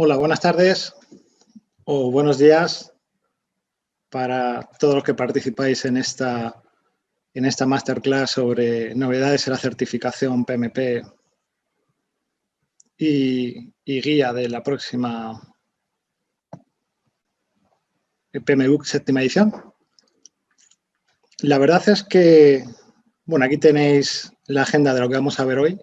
Hola, buenas tardes o buenos días para todos los que participáis en esta masterclass sobre novedades en la certificación PMP y guía de la próxima PMBOK séptima edición. La verdad es que, bueno, aquí tenéis la agenda de lo que vamos a ver hoy.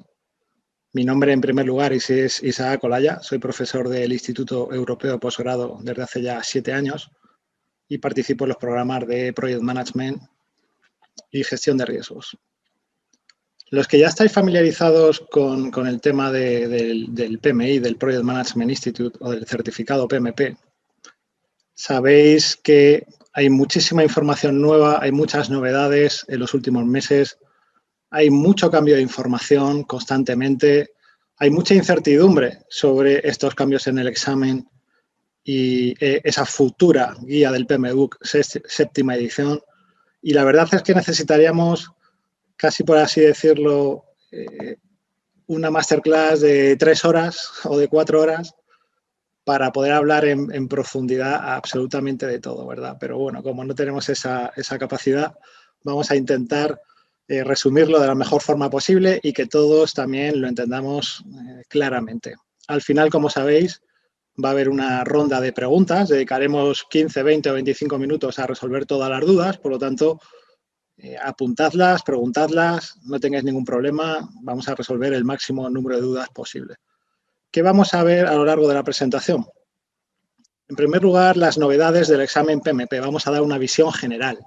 Mi nombre, en primer lugar, es Isaac Olaya. Soy profesor del Instituto Europeo de Posgrado desde hace ya 7 años y participo en los programas de Project Management y Gestión de Riesgos. Los que ya estáis familiarizados con el tema del PMI, del Project Management Institute o del certificado PMP, sabéis que hay muchísima información nueva, hay muchas novedades en los últimos meses, hay mucho cambio de información constantemente, hay mucha incertidumbre sobre estos cambios en el examen y esa futura guía del PMBOK séptima edición. Y la verdad es que necesitaríamos, casi por así decirlo, una masterclass de 3 horas o de 4 horas para poder hablar en profundidad absolutamente de todo, ¿verdad? Pero bueno, como no tenemos esa capacidad, vamos a intentar resumirlo de la mejor forma posible y que todos también lo entendamos claramente. Al final, como sabéis, va a haber una ronda de preguntas, dedicaremos 15, 20 o 25 minutos a resolver todas las dudas, por lo tanto, apuntadlas, preguntadlas, no tengáis ningún problema, vamos a resolver el máximo número de dudas posible. ¿Qué vamos a ver a lo largo de la presentación? En primer lugar, las novedades del examen PMP. Vamos a dar una visión general.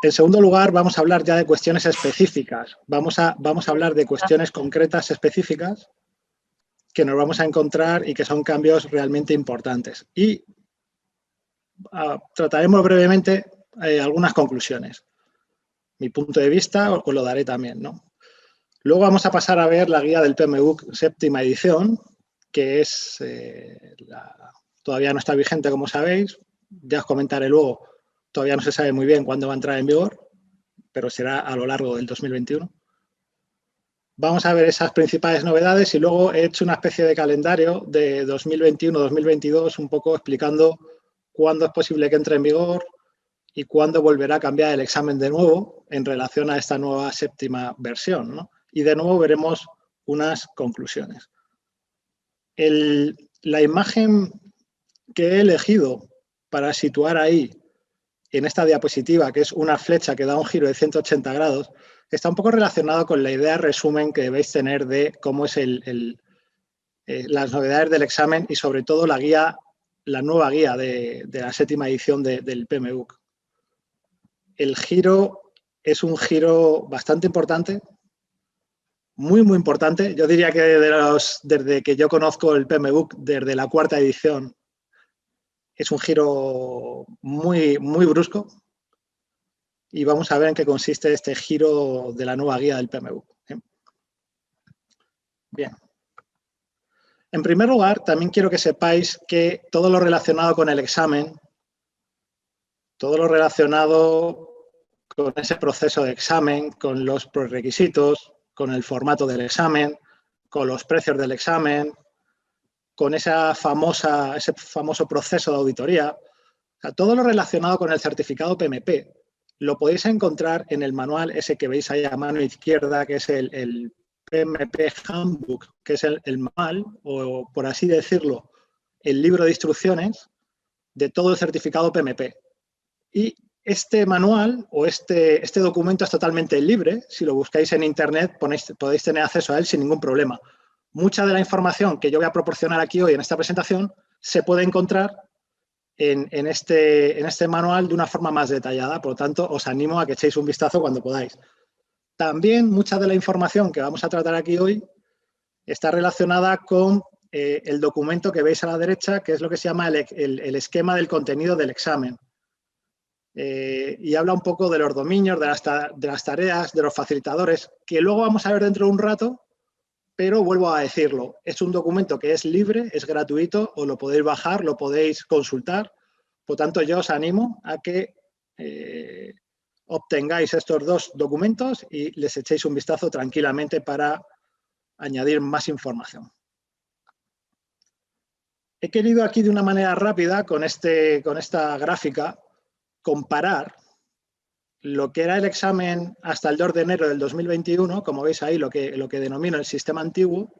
En segundo lugar, vamos a hablar ya de cuestiones específicas. Vamos a hablar de cuestiones concretas específicas que nos vamos a encontrar y que son cambios realmente importantes. Y trataremos brevemente algunas conclusiones. Mi punto de vista os lo daré también, ¿no? Luego vamos a pasar a ver la guía del PMBOK séptima edición, que es todavía no está vigente, como sabéis. Ya os comentaré luego, todavía no se sabe muy bien cuándo va a entrar en vigor, pero será a lo largo del 2021. Vamos a ver esas principales novedades y luego he hecho una especie de calendario de 2021-2022, un poco explicando cuándo es posible que entre en vigor y cuándo volverá a cambiar el examen de nuevo en relación a esta nueva séptima versión, ¿no? Y de nuevo veremos unas conclusiones. La imagen que he elegido para situar ahí, en esta diapositiva, que es una flecha que da un giro de 180 grados, está un poco relacionado con la idea resumen que debéis tener de cómo es las novedades del examen y sobre todo la nueva guía de la séptima edición del PMBOK. El giro es un giro bastante importante, muy importante. Yo diría que desde que yo conozco el PMBOK, desde la 4ª edición, es un giro muy brusco. Y vamos a ver en qué consiste este giro de la nueva guía del PMBOK. Bien. En primer lugar, también quiero que sepáis que todo lo relacionado con el examen, todo lo relacionado con ese proceso de examen, con los prerequisitos, con el formato del examen, con los precios del examen, con ese famoso proceso de auditoría, o sea, todo lo relacionado con el certificado PMP lo podéis encontrar en el manual ese que veis ahí a mano izquierda, que es el PMP Handbook, que es el manual, o por así decirlo, el libro de instrucciones de todo el certificado PMP. Y este manual o este documento es totalmente libre. Si lo buscáis en internet podéis tener acceso a él sin ningún problema. Mucha de la información que yo voy a proporcionar aquí hoy en esta presentación se puede encontrar en este manual de una forma más detallada. Por lo tanto, os animo a que echéis un vistazo cuando podáis. También mucha de la información que vamos a tratar aquí hoy está relacionada con el documento que veis a la derecha, que es lo que se llama el esquema del contenido del examen. Y habla un poco de los dominios, de las tareas, de los facilitadores, que luego vamos a ver dentro de un rato, pero vuelvo a decirlo, es un documento que es libre, es gratuito, os lo podéis bajar, lo podéis consultar. Por tanto, yo os animo a que obtengáis estos 2 documentos y les echéis un vistazo tranquilamente para añadir más información. He querido aquí de una manera rápida, con esta gráfica, comparar lo que era el examen hasta el 2 de enero del 2021, como veis ahí, lo que denomino el sistema antiguo,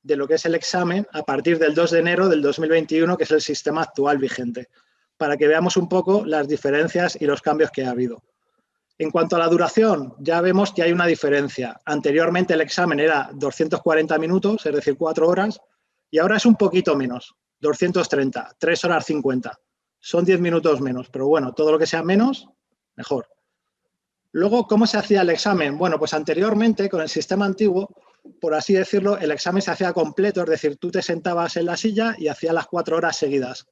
de lo que es el examen a partir del 2 de enero del 2021, que es el sistema actual vigente, para que veamos un poco las diferencias y los cambios que ha habido. En cuanto a la duración, ya vemos que hay una diferencia. Anteriormente el examen era 240 minutos, es decir, 4 horas, y ahora es un poquito menos, 230, 3 horas 50. Son 10 minutos menos, pero bueno, todo lo que sea menos, mejor. Luego, ¿cómo se hacía el examen? Bueno, pues anteriormente, con el sistema antiguo, por así decirlo, el examen se hacía completo, es decir, tú te sentabas en la silla y hacías las 4 horas seguidas.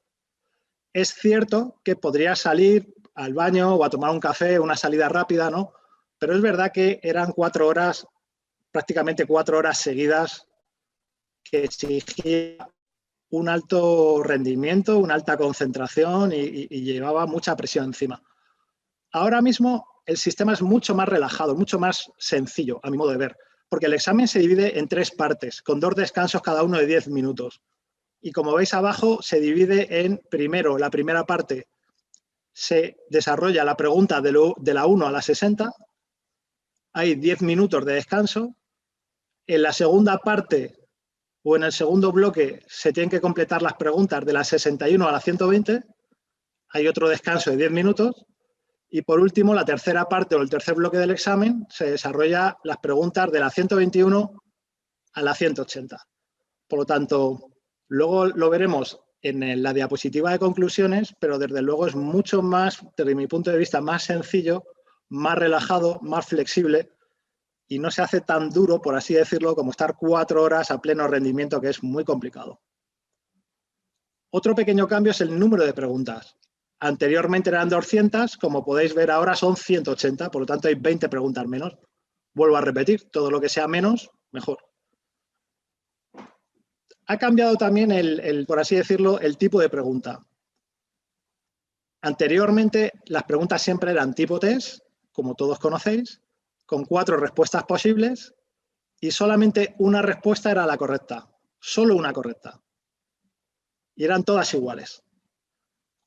Es cierto que podrías salir al baño o a tomar un café, una salida rápida, ¿no? Pero es verdad que eran 4 horas, prácticamente 4 horas seguidas, que exigía un alto rendimiento, una alta concentración y llevaba mucha presión encima. Ahora mismo el sistema es mucho más relajado, mucho más sencillo, a mi modo de ver, porque el examen se divide en 3 partes, con 2 descansos cada uno de 10 minutos. Y como veis abajo, se divide en, primero, la primera parte, se desarrolla la pregunta de la 1 a la 60, hay 10 minutos de descanso. En la segunda parte o en el segundo bloque se tienen que completar las preguntas de la 61 a la 120, hay otro descanso de 10 minutos. Y por último, la tercera parte o el tercer bloque del examen se desarrolla las preguntas de la 121 a la 180. Por lo tanto, luego lo veremos en la diapositiva de conclusiones, pero desde luego es mucho más, desde mi punto de vista, más sencillo, más relajado, más flexible y no se hace tan duro, por así decirlo, como estar 4 horas a pleno rendimiento, que es muy complicado. Otro pequeño cambio es el número de preguntas. Anteriormente eran 200, como podéis ver ahora son 180, por lo tanto hay 20 preguntas menos. Vuelvo a repetir, todo lo que sea menos, mejor. Ha cambiado también, por así decirlo, el tipo de pregunta. Anteriormente las preguntas siempre eran tipo test, como todos conocéis, con 4 respuestas posibles y solamente una respuesta era la correcta, solo una correcta. Y eran todas iguales.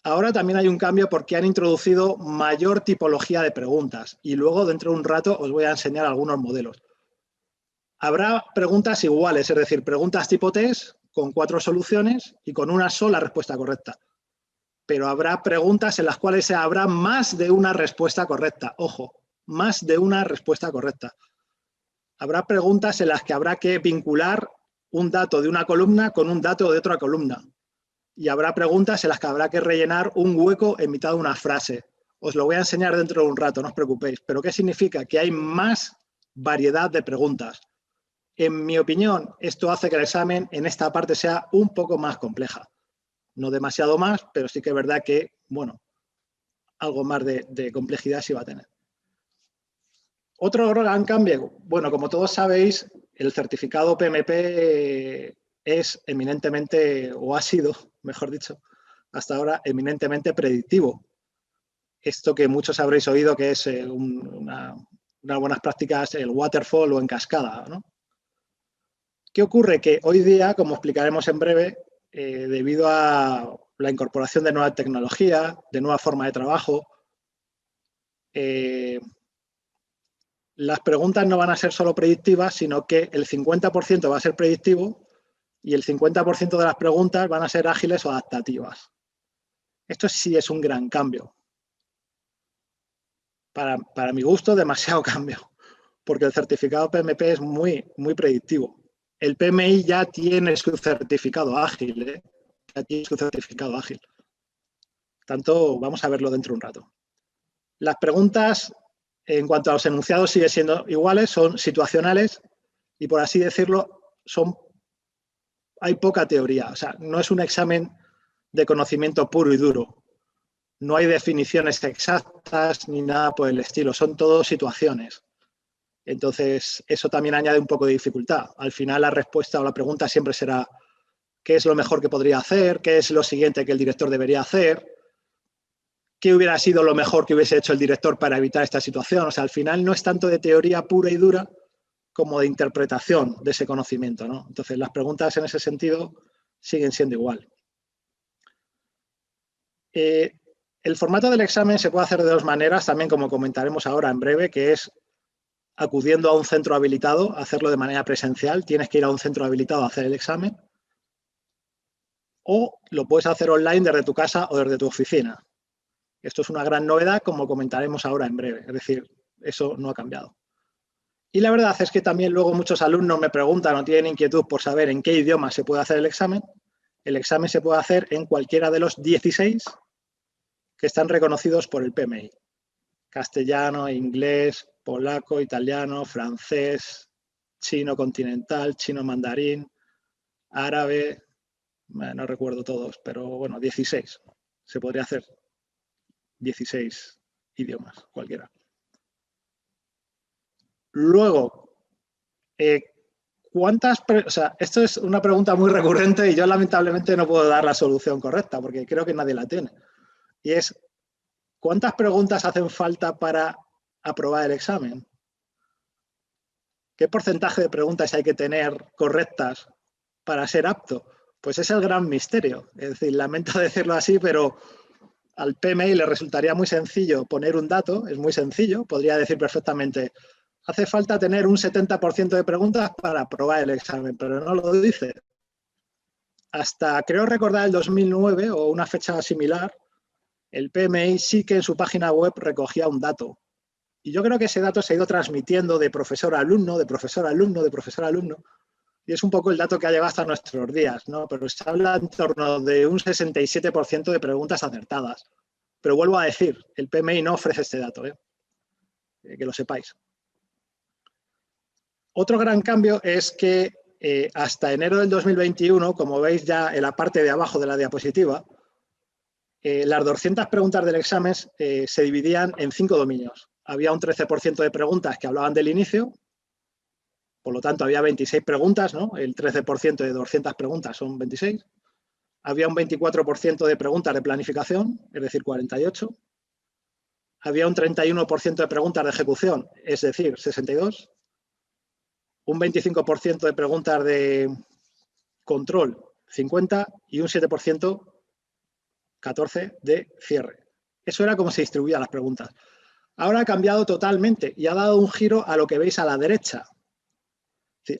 Ahora también hay un cambio porque han introducido mayor tipología de preguntas y luego dentro de un rato os voy a enseñar algunos modelos. Habrá preguntas iguales, es decir, preguntas tipo test con 4 soluciones y con una sola respuesta correcta. Pero habrá preguntas en las cuales habrá más de una respuesta correcta. Ojo, más de una respuesta correcta. Habrá preguntas en las que habrá que vincular un dato de una columna con un dato de otra columna. Y habrá preguntas en las que habrá que rellenar un hueco en mitad de una frase. Os lo voy a enseñar dentro de un rato, no os preocupéis. ¿Pero qué significa? Que hay más variedad de preguntas. En mi opinión, esto hace que el examen en esta parte sea un poco más compleja. No demasiado más, pero sí que es verdad que, bueno, algo más de complejidad sí va a tener. Otro gran cambio, bueno, como todos sabéis, el certificado PMP es eminentemente, o ha sido, mejor dicho, hasta ahora eminentemente predictivo. Esto que muchos habréis oído que es unas buenas prácticas, el waterfall o en cascada, ¿no? ¿Qué ocurre? Que hoy día, como explicaremos en breve, debido a la incorporación de nueva tecnología, de nueva forma de trabajo, las preguntas no van a ser solo predictivas, sino que el 50% va a ser predictivo y el 50% de las preguntas van a ser ágiles o adaptativas. Esto sí es un gran cambio. Para mi gusto, demasiado cambio, porque el certificado PMP es muy predictivo. El PMI ya tiene su certificado ágil, ¿eh? Ya tiene su certificado ágil. Tanto, vamos a verlo dentro de un rato. Las preguntas, en cuanto a los enunciados, siguen siendo iguales, son situacionales y, por así decirlo, hay poca teoría. O sea, no es un examen de conocimiento puro y duro. No hay definiciones exactas ni nada por el estilo. Son todo situaciones. Entonces, eso también añade un poco de dificultad. Al final, la respuesta o la pregunta siempre será ¿qué es lo mejor que podría hacer? ¿Qué es lo siguiente que el director debería hacer? ¿Qué hubiera sido lo mejor que hubiese hecho el director para evitar esta situación? O sea, al final no es tanto de teoría pura y dura como de interpretación de ese conocimiento, ¿no? Entonces, las preguntas en ese sentido siguen siendo igual. El formato del examen se puede hacer de dos maneras, también como comentaremos ahora en breve, que es acudiendo a un centro habilitado, hacerlo de manera presencial, tienes que ir a un centro habilitado a hacer el examen, o lo puedes hacer online desde tu casa o desde tu oficina. Esto es una gran novedad, como comentaremos ahora en breve, es decir, eso no ha cambiado. Y la verdad es que también luego muchos alumnos me preguntan o tienen inquietud por saber en qué idioma se puede hacer el examen. El examen se puede hacer en cualquiera de los 16 que están reconocidos por el PMI. Castellano, inglés, polaco, italiano, francés, chino continental, chino mandarín, árabe, no recuerdo todos, pero bueno, 16. Se podría hacer 16 idiomas, cualquiera. Luego, esto es una pregunta muy recurrente y yo lamentablemente no puedo dar la solución correcta porque creo que nadie la tiene. Y es, ¿cuántas preguntas hacen falta para aprobar el examen? ¿Qué porcentaje de preguntas hay que tener correctas para ser apto? Pues es el gran misterio. Es decir, lamento decirlo así, pero al PMI le resultaría muy sencillo poner un dato, es muy sencillo, podría decir perfectamente, hace falta tener un 70% de preguntas para aprobar el examen, pero no lo dice. Hasta, creo recordar, el 2009 o una fecha similar, el PMI sí que en su página web recogía un dato. Y yo creo que ese dato se ha ido transmitiendo de profesor a alumno, de profesor a alumno, de profesor a alumno. Y es un poco el dato que ha llegado hasta nuestros días, ¿no? Pero se habla en torno de un 67% de preguntas acertadas. Pero vuelvo a decir, el PMI no ofrece este dato, que lo sepáis. Otro gran cambio es que hasta enero del 2021, como veis ya en la parte de abajo de la diapositiva, las 200 preguntas del examen se dividían en 5 dominios. Había un 13% de preguntas que hablaban del inicio, por lo tanto había 26 preguntas, ¿no? El 13% de 200 preguntas son 26. Había un 24% de preguntas de planificación, es decir, 48. Había un 31% de preguntas de ejecución, es decir, 62. Un 25% de preguntas de control, 50, y un 7%, 14, de cierre. Eso era como se distribuían las preguntas. Ahora ha cambiado totalmente y ha dado un giro a lo que veis a la derecha.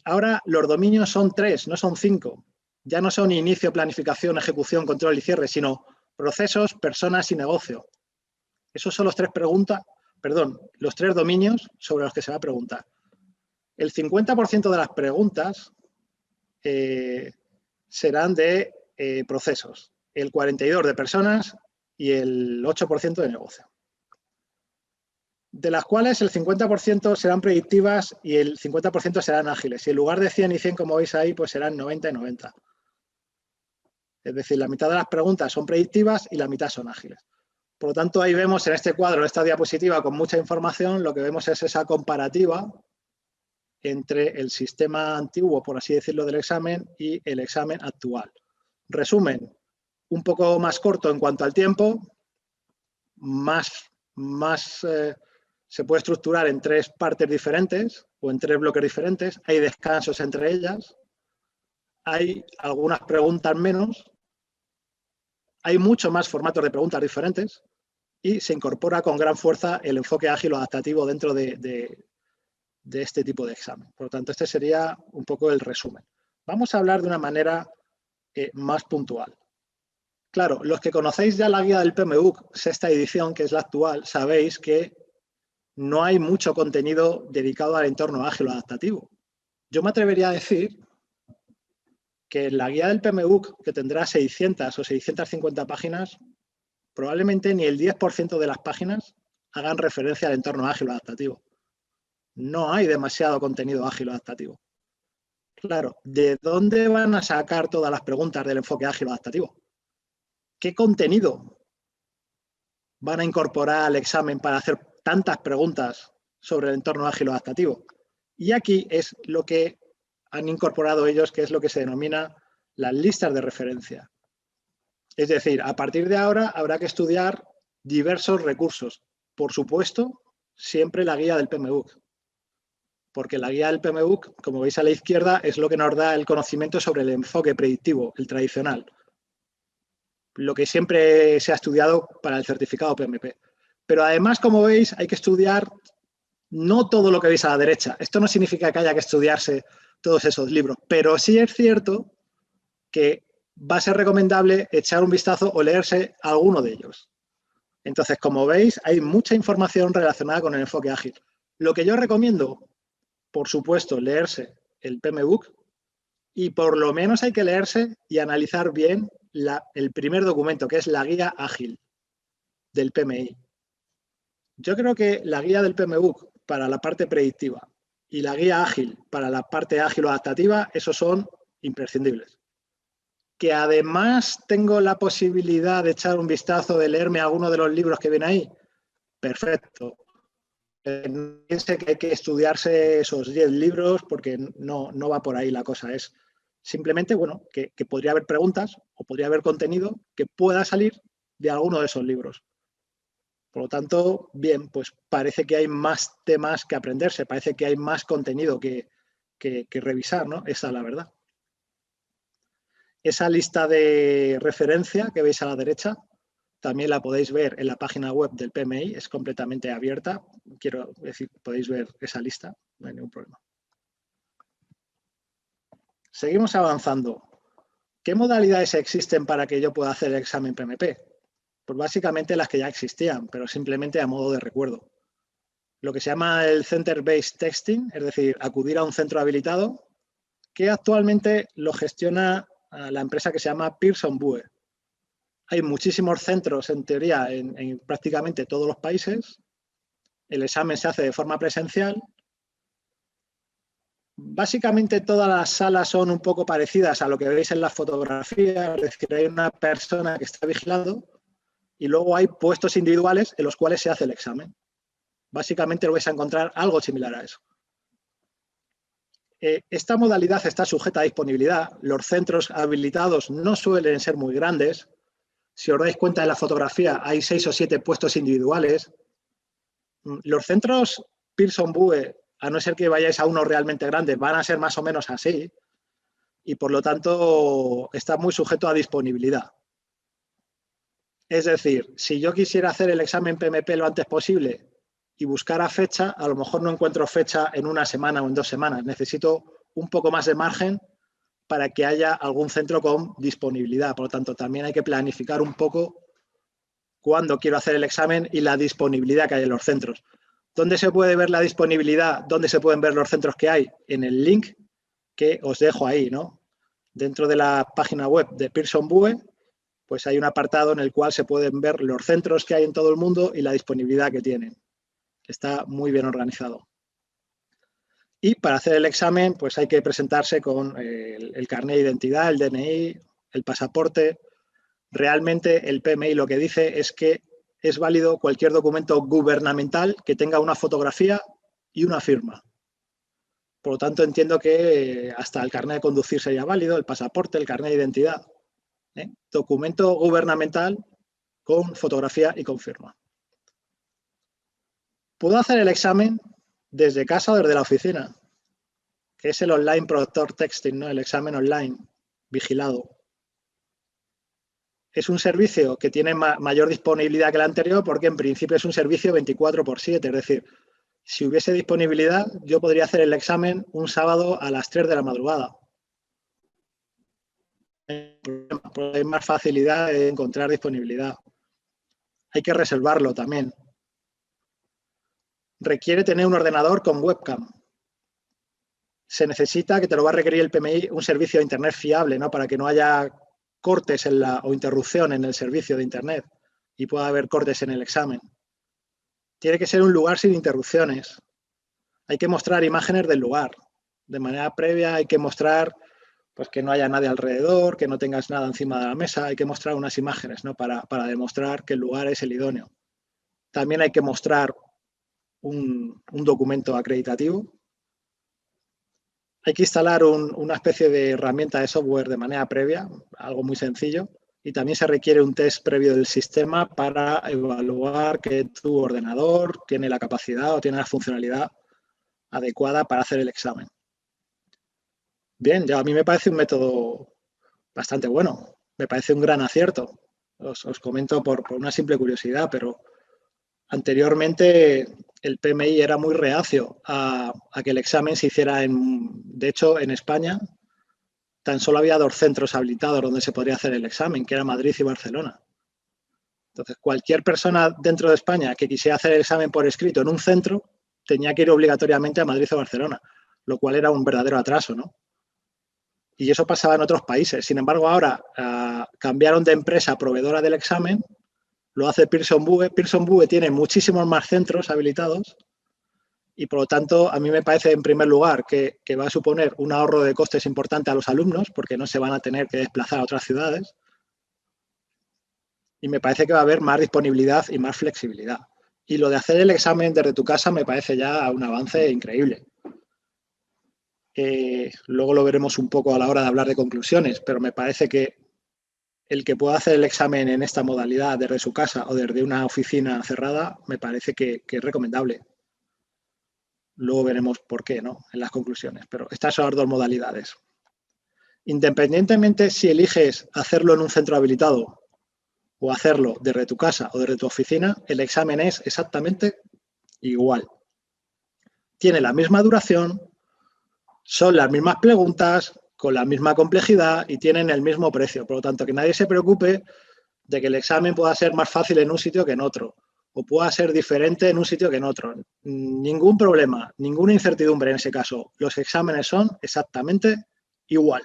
Ahora los dominios son 3, no son 5. Ya no son inicio, planificación, ejecución, control y cierre, sino procesos, personas y negocio. Esos son los 3 los 3 dominios sobre los que se va a preguntar. El 50% de las preguntas serán de procesos, el 42% de personas y el 8% de negocio. De las cuales el 50% serán predictivas y el 50% serán ágiles. Y en lugar de 100 y 100, como veis ahí, pues serán 90 y 90. Es decir, la mitad de las preguntas son predictivas y la mitad son ágiles. Por lo tanto, ahí vemos en este cuadro, en esta diapositiva con mucha información, lo que vemos es esa comparativa entre el sistema antiguo, por así decirlo, del examen y el examen actual. Resumen, un poco más corto en cuanto al tiempo, se puede estructurar en 3 partes diferentes o en 3 bloques diferentes, hay descansos entre ellas, hay algunas preguntas menos, hay mucho más formatos de preguntas diferentes y se incorpora con gran fuerza el enfoque ágil o adaptativo dentro de este tipo de examen. Por lo tanto, este sería un poco el resumen. Vamos a hablar de una manera más puntual. Claro, los que conocéis ya la guía del PMBOK, sexta edición, que es la actual, sabéis que no hay mucho contenido dedicado al entorno ágil o adaptativo. Yo me atrevería a decir que en la guía del PMBOK, que tendrá 600 o 650 páginas, probablemente ni el 10% de las páginas hagan referencia al entorno ágil o adaptativo. No hay demasiado contenido ágil o adaptativo. Claro, ¿de dónde van a sacar todas las preguntas del enfoque ágil o adaptativo? ¿Qué contenido van a incorporar al examen para hacer tantas preguntas sobre el entorno ágil o adaptativo? Y aquí es lo que han incorporado ellos, que es lo que se denomina las listas de referencia. Es decir, a partir de ahora habrá que estudiar diversos recursos. Por supuesto, siempre la guía del PMBOK. Porque la guía del PMBOK, como veis a la izquierda, es lo que nos da el conocimiento sobre el enfoque predictivo, el tradicional. lo que siempre se ha estudiado para el certificado PMP. Pero además, como veis, hay que estudiar no todo lo que veis a la derecha. Esto no significa que haya que estudiarse todos esos libros, pero sí es cierto que va a ser recomendable echar un vistazo o leerse alguno de ellos. Entonces, como veis, hay mucha información relacionada con el enfoque ágil. Lo que yo recomiendo, por supuesto, leerse el PMBOK y por lo menos hay que leerse y analizar bien el primer documento, que es la guía ágil del PMI. Yo creo que la guía del PMBOK para la parte predictiva y la guía ágil para la parte ágil o adaptativa, esos son imprescindibles. Que además tengo la posibilidad de echar un vistazo, de leerme alguno de los libros que viene ahí, perfecto. No piense que hay que estudiarse esos 10 libros porque no va por ahí la cosa. Es simplemente, bueno, que podría haber preguntas o podría haber contenido que pueda salir de alguno de esos libros. Por lo tanto, bien, pues parece que hay más temas que aprenderse, parece que hay más contenido que revisar, ¿no? Esa es la verdad. Esa lista de referencia que veis a la derecha también la podéis ver en la página web del PMI, es completamente abierta. Quiero decir, podéis ver esa lista, no hay ningún problema. Seguimos avanzando. ¿Qué modalidades existen para que yo pueda hacer el examen PMP? Pues básicamente las que ya existían, pero simplemente a modo de recuerdo. Lo que se llama el Center-Based Testing, es decir, acudir a un centro habilitado, que actualmente lo gestiona la empresa que se llama Pearson VUE. Hay muchísimos centros, en teoría, en prácticamente todos los países. El examen se hace de forma presencial. Básicamente todas las salas son un poco parecidas a lo que veis en las fotografías, es decir, hay una persona que está vigilando y luego hay puestos individuales en los cuales se hace el examen. Básicamente lo vais a encontrar algo similar a eso. Esta modalidad está sujeta a disponibilidad. Los centros habilitados no suelen ser muy grandes. Si os dais cuenta en la fotografía, hay 6 o 7 puestos individuales. Los centros Pearson VUE, a no ser que vayáis a uno realmente grande, van a ser más o menos así y por lo tanto está muy sujeto a disponibilidad. Es decir, si yo quisiera hacer el examen PMP lo antes posible y buscara fecha, a lo mejor no encuentro fecha en una semana o en 2 semanas. Necesito un poco más de margen para que haya algún centro con disponibilidad. Por lo tanto, también hay que planificar un poco cuándo quiero hacer el examen y la disponibilidad que hay en los centros. ¿Dónde se puede ver la disponibilidad? ¿Dónde se pueden ver los centros que hay? En el link que os dejo ahí, ¿no? Dentro de la página web de Pearson VUE, pues hay un apartado en el cual se pueden ver los centros que hay en todo el mundo y la disponibilidad que tienen. Está muy bien organizado. Y para hacer el examen, pues hay que presentarse con el carnet de identidad, el DNI, el pasaporte. Realmente el PMI lo que dice es que es válido cualquier documento gubernamental que tenga una fotografía y una firma. Por lo tanto, entiendo que hasta el carnet de conducir sería válido, el pasaporte, el carnet de identidad. Documento gubernamental con fotografía y con firma. Puedo hacer el examen desde casa o desde la oficina, que es el Online Proctor Texting, ¿no? El examen online, vigilado. Es un servicio que tiene mayor disponibilidad que el anterior porque en principio es un servicio 24/7, es decir, si hubiese disponibilidad yo podría hacer el examen un sábado a las 3 de la madrugada. Hay más facilidad de encontrar disponibilidad. Hay que reservarlo también. Requiere tener un ordenador con webcam. Se necesita, que te lo va a requerir el PMI, un servicio de Internet fiable, ¿no? Para que no haya cortes o interrupción en el servicio de Internet y pueda haber cortes en el examen. Tiene que ser un lugar sin interrupciones. Hay que mostrar imágenes del lugar. De manera previa hay que mostrar pues, que no haya nadie alrededor, que no tengas nada encima de la mesa. Hay que mostrar unas imágenes, ¿no? Para demostrar que el lugar es el idóneo. También hay que mostrar un documento acreditativo. Hay que instalar una especie de herramienta de software de manera previa, algo muy sencillo, y también se requiere un test previo del sistema para evaluar que tu ordenador tiene la capacidad o tiene la funcionalidad adecuada para hacer el examen. Bien, ya a mí me parece un método bastante bueno, me parece un gran acierto. Os comento por una simple curiosidad, pero anteriormente el PMI era muy reacio a que el examen se hiciera de hecho, en España tan solo había 2 centros habilitados donde se podría hacer el examen, que era Madrid y Barcelona. Entonces, cualquier persona dentro de España que quisiera hacer el examen por escrito en un centro tenía que ir obligatoriamente a Madrid o Barcelona, lo cual era un verdadero atraso, ¿no? Y eso pasaba en otros países. Sin embargo, ahora cambiaron de empresa proveedora del examen, lo hace Pearson VUE. Pearson VUE tiene muchísimos más centros habilitados y, por lo tanto, a mí me parece, en primer lugar, que va a suponer un ahorro de costes importante a los alumnos porque no se van a tener que desplazar a otras ciudades. Y me parece que va a haber más disponibilidad y más flexibilidad. Y lo de hacer el examen desde tu casa me parece ya un avance increíble. Luego lo veremos un poco a la hora de hablar de conclusiones, pero me parece que el que pueda hacer el examen en esta modalidad desde su casa o desde una oficina cerrada, me parece que es recomendable. Luego veremos por qué, ¿no?, en las conclusiones, pero estas son las 2 modalidades. Independientemente si eliges hacerlo en un centro habilitado o hacerlo desde tu casa o desde tu oficina, el examen es exactamente igual. Tiene la misma duración, son las mismas preguntas, con la misma complejidad y tienen el mismo precio. Por lo tanto, que nadie se preocupe de que el examen pueda ser más fácil en un sitio que en otro, o pueda ser diferente en un sitio que en otro. Ningún problema, ninguna incertidumbre en ese caso. Los exámenes son exactamente igual.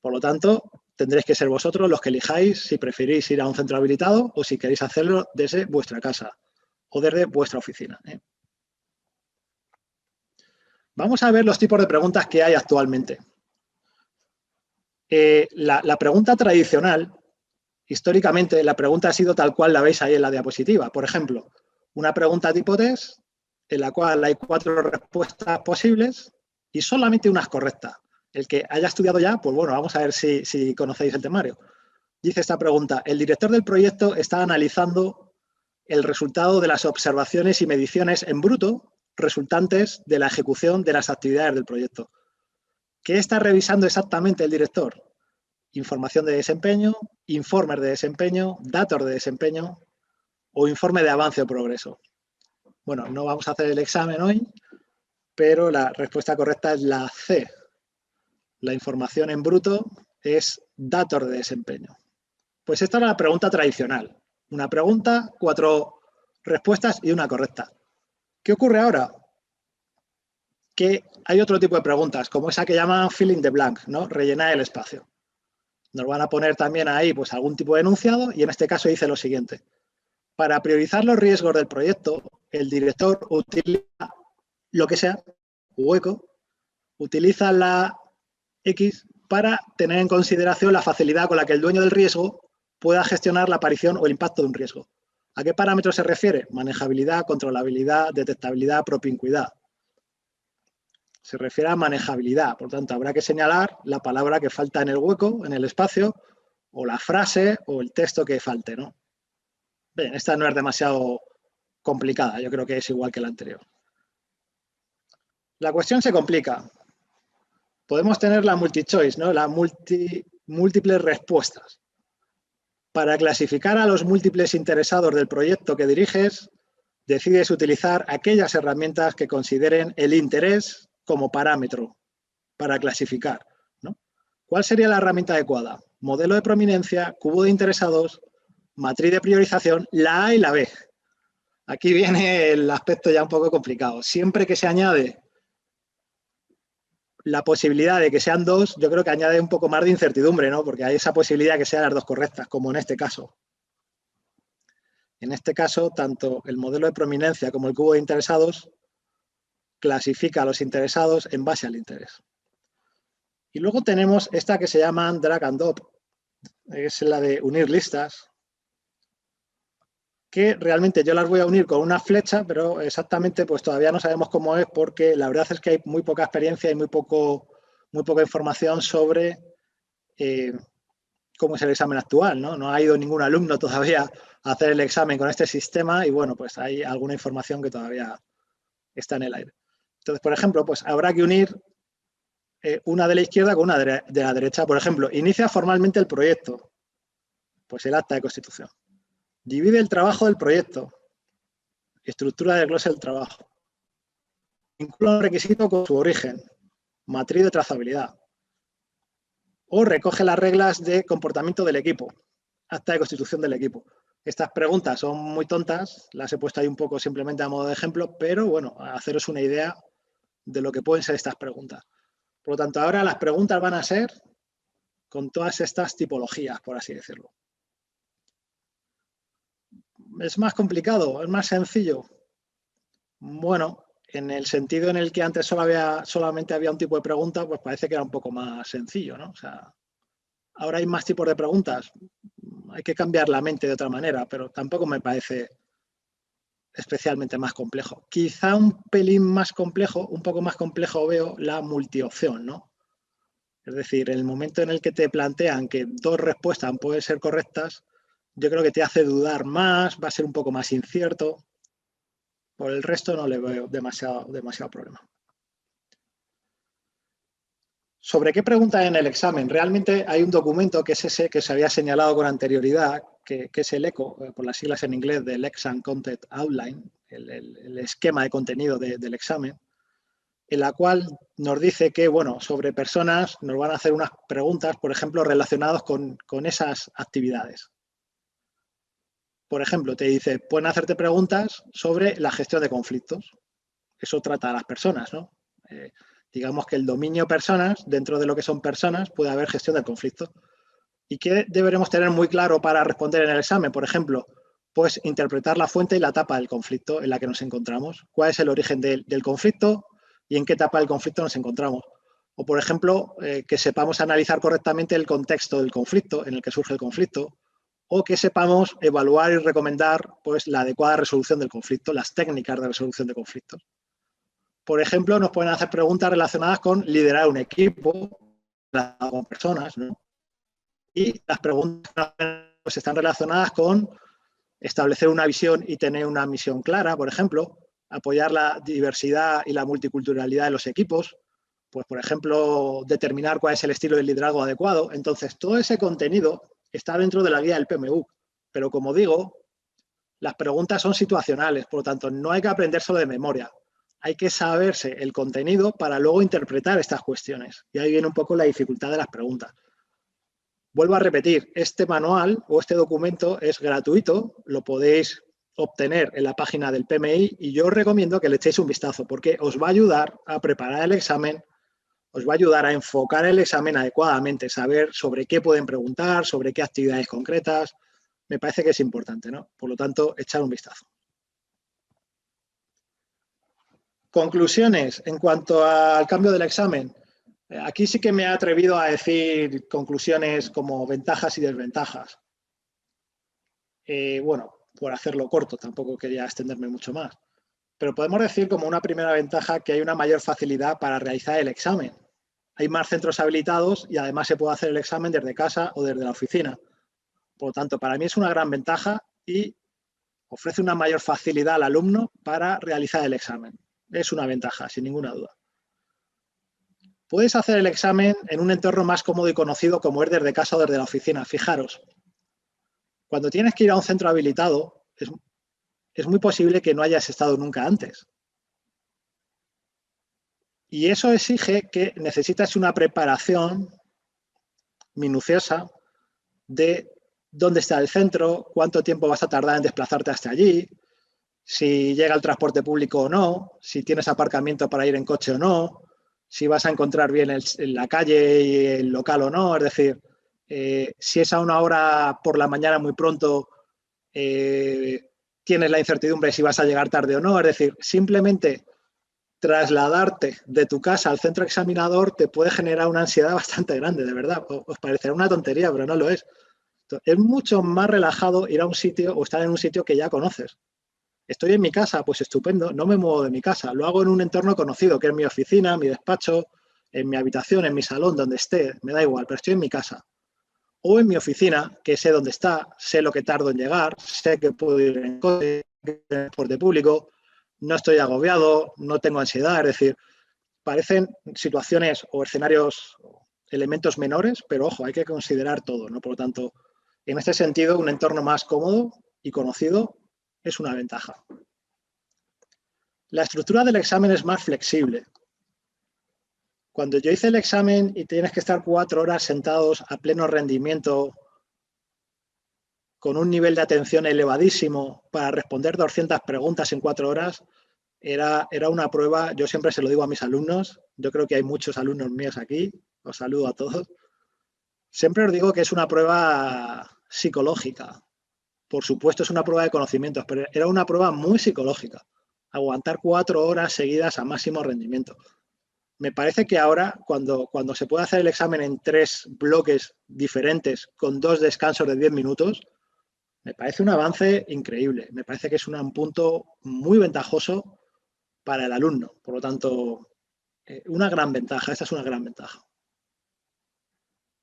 Por lo tanto, tendréis que ser vosotros los que elijáis si preferís ir a un centro habilitado o si queréis hacerlo desde vuestra casa o desde vuestra oficina. Vamos a ver los tipos de preguntas que hay actualmente. La pregunta tradicional, históricamente, la pregunta ha sido tal cual la veis ahí en la diapositiva. Por ejemplo, una pregunta tipo test en la cual hay 4 respuestas posibles y solamente unas correctas. El que haya estudiado ya, pues bueno, vamos a ver si conocéis el temario. Dice esta pregunta: el director del proyecto está analizando el resultado de las observaciones y mediciones en bruto resultantes de la ejecución de las actividades del proyecto. ¿Qué está revisando exactamente el director? Información de desempeño, informes de desempeño, datos de desempeño o informe de avance o progreso. Bueno, no vamos a hacer el examen hoy, pero la respuesta correcta es la C. La información en bruto es datos de desempeño. Pues esta era la pregunta tradicional. Una pregunta, 4 respuestas y una correcta. ¿Qué ocurre ahora? Que hay otro tipo de preguntas, como esa que llaman filling the blank, ¿no?, rellenar el espacio. Nos van a poner también ahí pues algún tipo de enunciado y en este caso dice lo siguiente: para priorizar los riesgos del proyecto, el director utiliza lo que sea, hueco, utiliza la X para tener en consideración la facilidad con la que el dueño del riesgo pueda gestionar la aparición o el impacto de un riesgo. ¿A qué parámetros se refiere? Manejabilidad, controlabilidad, detectabilidad, propincuidad. Se refiere a manejabilidad, por tanto, habrá que señalar la palabra que falta en el hueco, en el espacio, o la frase o el texto que falte, ¿no? Bien, esta no es demasiado complicada, yo creo que es igual que la anterior. La cuestión se complica. Podemos tener la multi-choice, ¿no?, la múltiples respuestas. Para clasificar a los múltiples interesados del proyecto que diriges, decides utilizar aquellas herramientas que consideren el interés como parámetro para clasificar, ¿no? ¿Cuál sería la herramienta adecuada? Modelo de prominencia, cubo de interesados, matriz de priorización, la A y la B. Aquí viene el aspecto ya un poco complicado. Siempre que se añade la posibilidad de que sean 2, yo creo que añade un poco más de incertidumbre, ¿no?, porque hay esa posibilidad de que sean las 2 correctas, como en este caso. En este caso, tanto el modelo de prominencia como el cubo de interesados clasifica a los interesados en base al interés. Y luego tenemos esta que se llama drag and drop, es la de unir listas, que realmente yo las voy a unir con una flecha, pero exactamente pues todavía no sabemos cómo es, porque la verdad es que hay muy poca experiencia y muy poca información sobre cómo es el examen actual, ¿no? No ha ido ningún alumno todavía a hacer el examen con este sistema y bueno, pues hay alguna información que todavía está en el aire. Entonces, por ejemplo, pues habrá que unir una de la izquierda con una de la derecha. Por ejemplo, inicia formalmente el proyecto. Pues el acta de constitución. Divide el trabajo del proyecto. Estructura del glose del trabajo. Vincula un requisito con su origen. Matriz de trazabilidad. O recoge las reglas de comportamiento del equipo. Acta de constitución del equipo. Estas preguntas son muy tontas, las he puesto ahí un poco simplemente a modo de ejemplo, pero bueno, a haceros una idea de lo que pueden ser estas preguntas. Por lo tanto, ahora las preguntas van a ser con todas estas tipologías, por así decirlo. ¿Es más complicado? ¿Es más sencillo? Bueno, en el sentido en el que antes solamente había un tipo de pregunta, pues parece que era un poco más sencillo, ¿no? O sea, ahora hay más tipos de preguntas. Hay que cambiar la mente de otra manera, pero tampoco me parece especialmente más complejo. Quizá un pelín más complejo, un poco más complejo veo la multiopción, ¿no? Es decir, el momento en el que te plantean que dos respuestas pueden ser correctas, yo creo que te hace dudar más, va a ser un poco más incierto. Por el resto no le veo demasiado problema. ¿Sobre qué pregunta en el examen? Realmente hay un documento que es ese que se había señalado con anterioridad, que es el ECO, por las siglas en inglés, del Exam Content Outline, el esquema de contenido del examen, en la cual nos dice que, bueno, sobre personas nos van a hacer unas preguntas, por ejemplo, relacionadas con esas actividades. Por ejemplo, te dice, pueden hacerte preguntas sobre la gestión de conflictos. Eso trata a las personas, ¿no? Digamos que el dominio personas, dentro de lo que son personas, puede haber gestión del conflicto. ¿Y qué deberemos tener muy claro para responder en el examen? Por ejemplo, pues interpretar la fuente y la etapa del conflicto en la que nos encontramos. ¿Cuál es el origen del conflicto y en qué etapa del conflicto nos encontramos? O, por ejemplo, que sepamos analizar correctamente el contexto del conflicto, en el que surge el conflicto, o que sepamos evaluar y recomendar pues, la adecuada resolución del conflicto, las técnicas de resolución de conflictos. Por ejemplo, nos pueden hacer preguntas relacionadas con liderar un equipo, con personas, ¿no? Y las preguntas pues, están relacionadas con establecer una visión y tener una misión clara, por ejemplo, apoyar la diversidad y la multiculturalidad de los equipos, pues, por ejemplo, determinar cuál es el estilo de liderazgo adecuado. Entonces, todo ese contenido está dentro de la guía del PMU, pero como digo, las preguntas son situacionales, por lo tanto, no hay que aprendérselo de memoria. Hay que saberse el contenido para luego interpretar estas cuestiones. Y ahí viene un poco la dificultad de las preguntas. Vuelvo a repetir, este manual o este documento es gratuito, lo podéis obtener en la página del PMI y yo os recomiendo que le echéis un vistazo porque os va a ayudar a preparar el examen, os va a ayudar a enfocar el examen adecuadamente, saber sobre qué pueden preguntar, sobre qué actividades concretas. Me parece que es importante, ¿no? Por lo tanto, echar un vistazo. Conclusiones en cuanto al cambio del examen. Aquí sí que me he atrevido a decir conclusiones como ventajas y desventajas. Bueno, por hacerlo corto, tampoco quería extenderme mucho más. Pero podemos decir como una primera ventaja que hay una mayor facilidad para realizar el examen. Hay más centros habilitados y además se puede hacer el examen desde casa o desde la oficina. Por lo tanto, para mí es una gran ventaja y ofrece una mayor facilidad al alumno para realizar el examen. Es una ventaja, sin ninguna duda. Puedes hacer el examen en un entorno más cómodo y conocido como es desde casa o desde la oficina. Fijaros, cuando tienes que ir a un centro habilitado, es muy posible que no hayas estado nunca antes. Y eso exige que necesitas una preparación minuciosa de dónde está el centro, cuánto tiempo vas a tardar en desplazarte hasta allí, si llega el transporte público o no, si tienes aparcamiento para ir en coche o no, si vas a encontrar bien en la calle y el local o no, es decir, si es a una hora por la mañana muy pronto, tienes la incertidumbre de si vas a llegar tarde o no, es decir, simplemente trasladarte de tu casa al centro examinador te puede generar una ansiedad bastante grande, de verdad. Os parecerá una tontería, pero no lo es. Es mucho más relajado ir a un sitio o estar en un sitio que ya conoces. Estoy en mi casa, pues estupendo, no me muevo de mi casa, lo hago en un entorno conocido, que es mi oficina, mi despacho, en mi habitación, en mi salón, donde esté, me da igual, pero estoy en mi casa. O en mi oficina, que sé dónde está, sé lo que tardo en llegar, sé que puedo ir en coche, en transporte público, no estoy agobiado, no tengo ansiedad, es decir, parecen situaciones o escenarios, elementos menores, pero ojo, hay que considerar todo, ¿no? Por lo tanto, En este sentido, un entorno más cómodo y conocido es una ventaja. La estructura del examen es más flexible. Cuando yo hice el examen y tienes que estar 4 horas sentados a pleno rendimiento con un nivel de atención elevadísimo para responder 200 preguntas en 4 horas, era una prueba, yo siempre se lo digo a mis alumnos, yo creo que hay muchos alumnos míos aquí, os saludo a todos, siempre os digo que es una prueba psicológica. Por supuesto es una prueba de conocimientos, pero era una prueba muy psicológica. Aguantar 4 horas seguidas a máximo rendimiento. Me parece que ahora, cuando se puede hacer el examen en 3 bloques diferentes con 2 descansos de 10 minutos, me parece un avance increíble. Me parece que es un punto muy ventajoso para el alumno. Por lo tanto, una gran ventaja. Esta es una gran ventaja.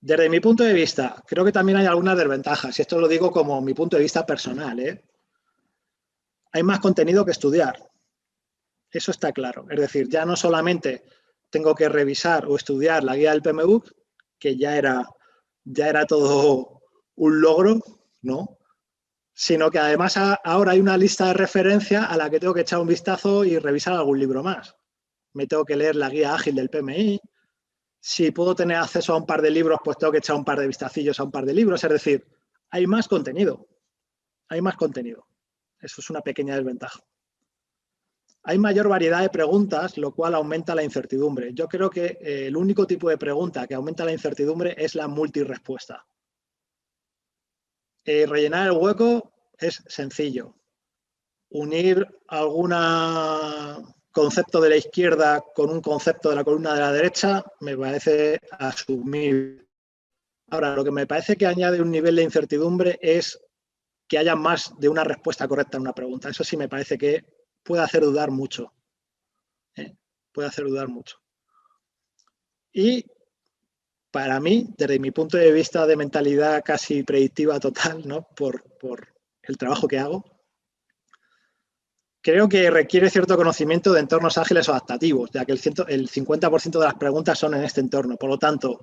Desde mi punto de vista, creo que también hay algunas desventajas. Y esto lo digo como mi punto de vista personal, ¿eh? Hay más contenido que estudiar. Eso está claro. Es decir, ya no solamente tengo que revisar o estudiar la guía del PMBOK, que ya era todo un logro, ¿no? Sino que además ahora hay una lista de referencia a la que tengo que echar un vistazo y revisar algún libro más. Me tengo que leer la guía ágil del PMI. Si puedo tener acceso a un par de libros, pues tengo que echar un par de vistacillos a un par de libros. Es decir, hay más contenido. Hay más contenido. Eso es una pequeña desventaja. Hay mayor variedad de preguntas, lo cual aumenta la incertidumbre. Yo creo que el único tipo de pregunta que aumenta la incertidumbre es la multirespuesta. Rellenar el hueco es sencillo. Unir algún concepto de la izquierda con un concepto de la columna de la derecha me parece asumible. Ahora, lo que me parece que añade un nivel de incertidumbre es que haya más de una respuesta correcta en una pregunta. Eso sí me parece que puede hacer dudar mucho. Puede hacer dudar mucho. Y para mí, desde mi punto de vista de mentalidad casi predictiva total, ¿no? por el trabajo que hago, creo que requiere cierto conocimiento de entornos ágiles o adaptativos, ya que el 50% de las preguntas son en este entorno. Por lo tanto,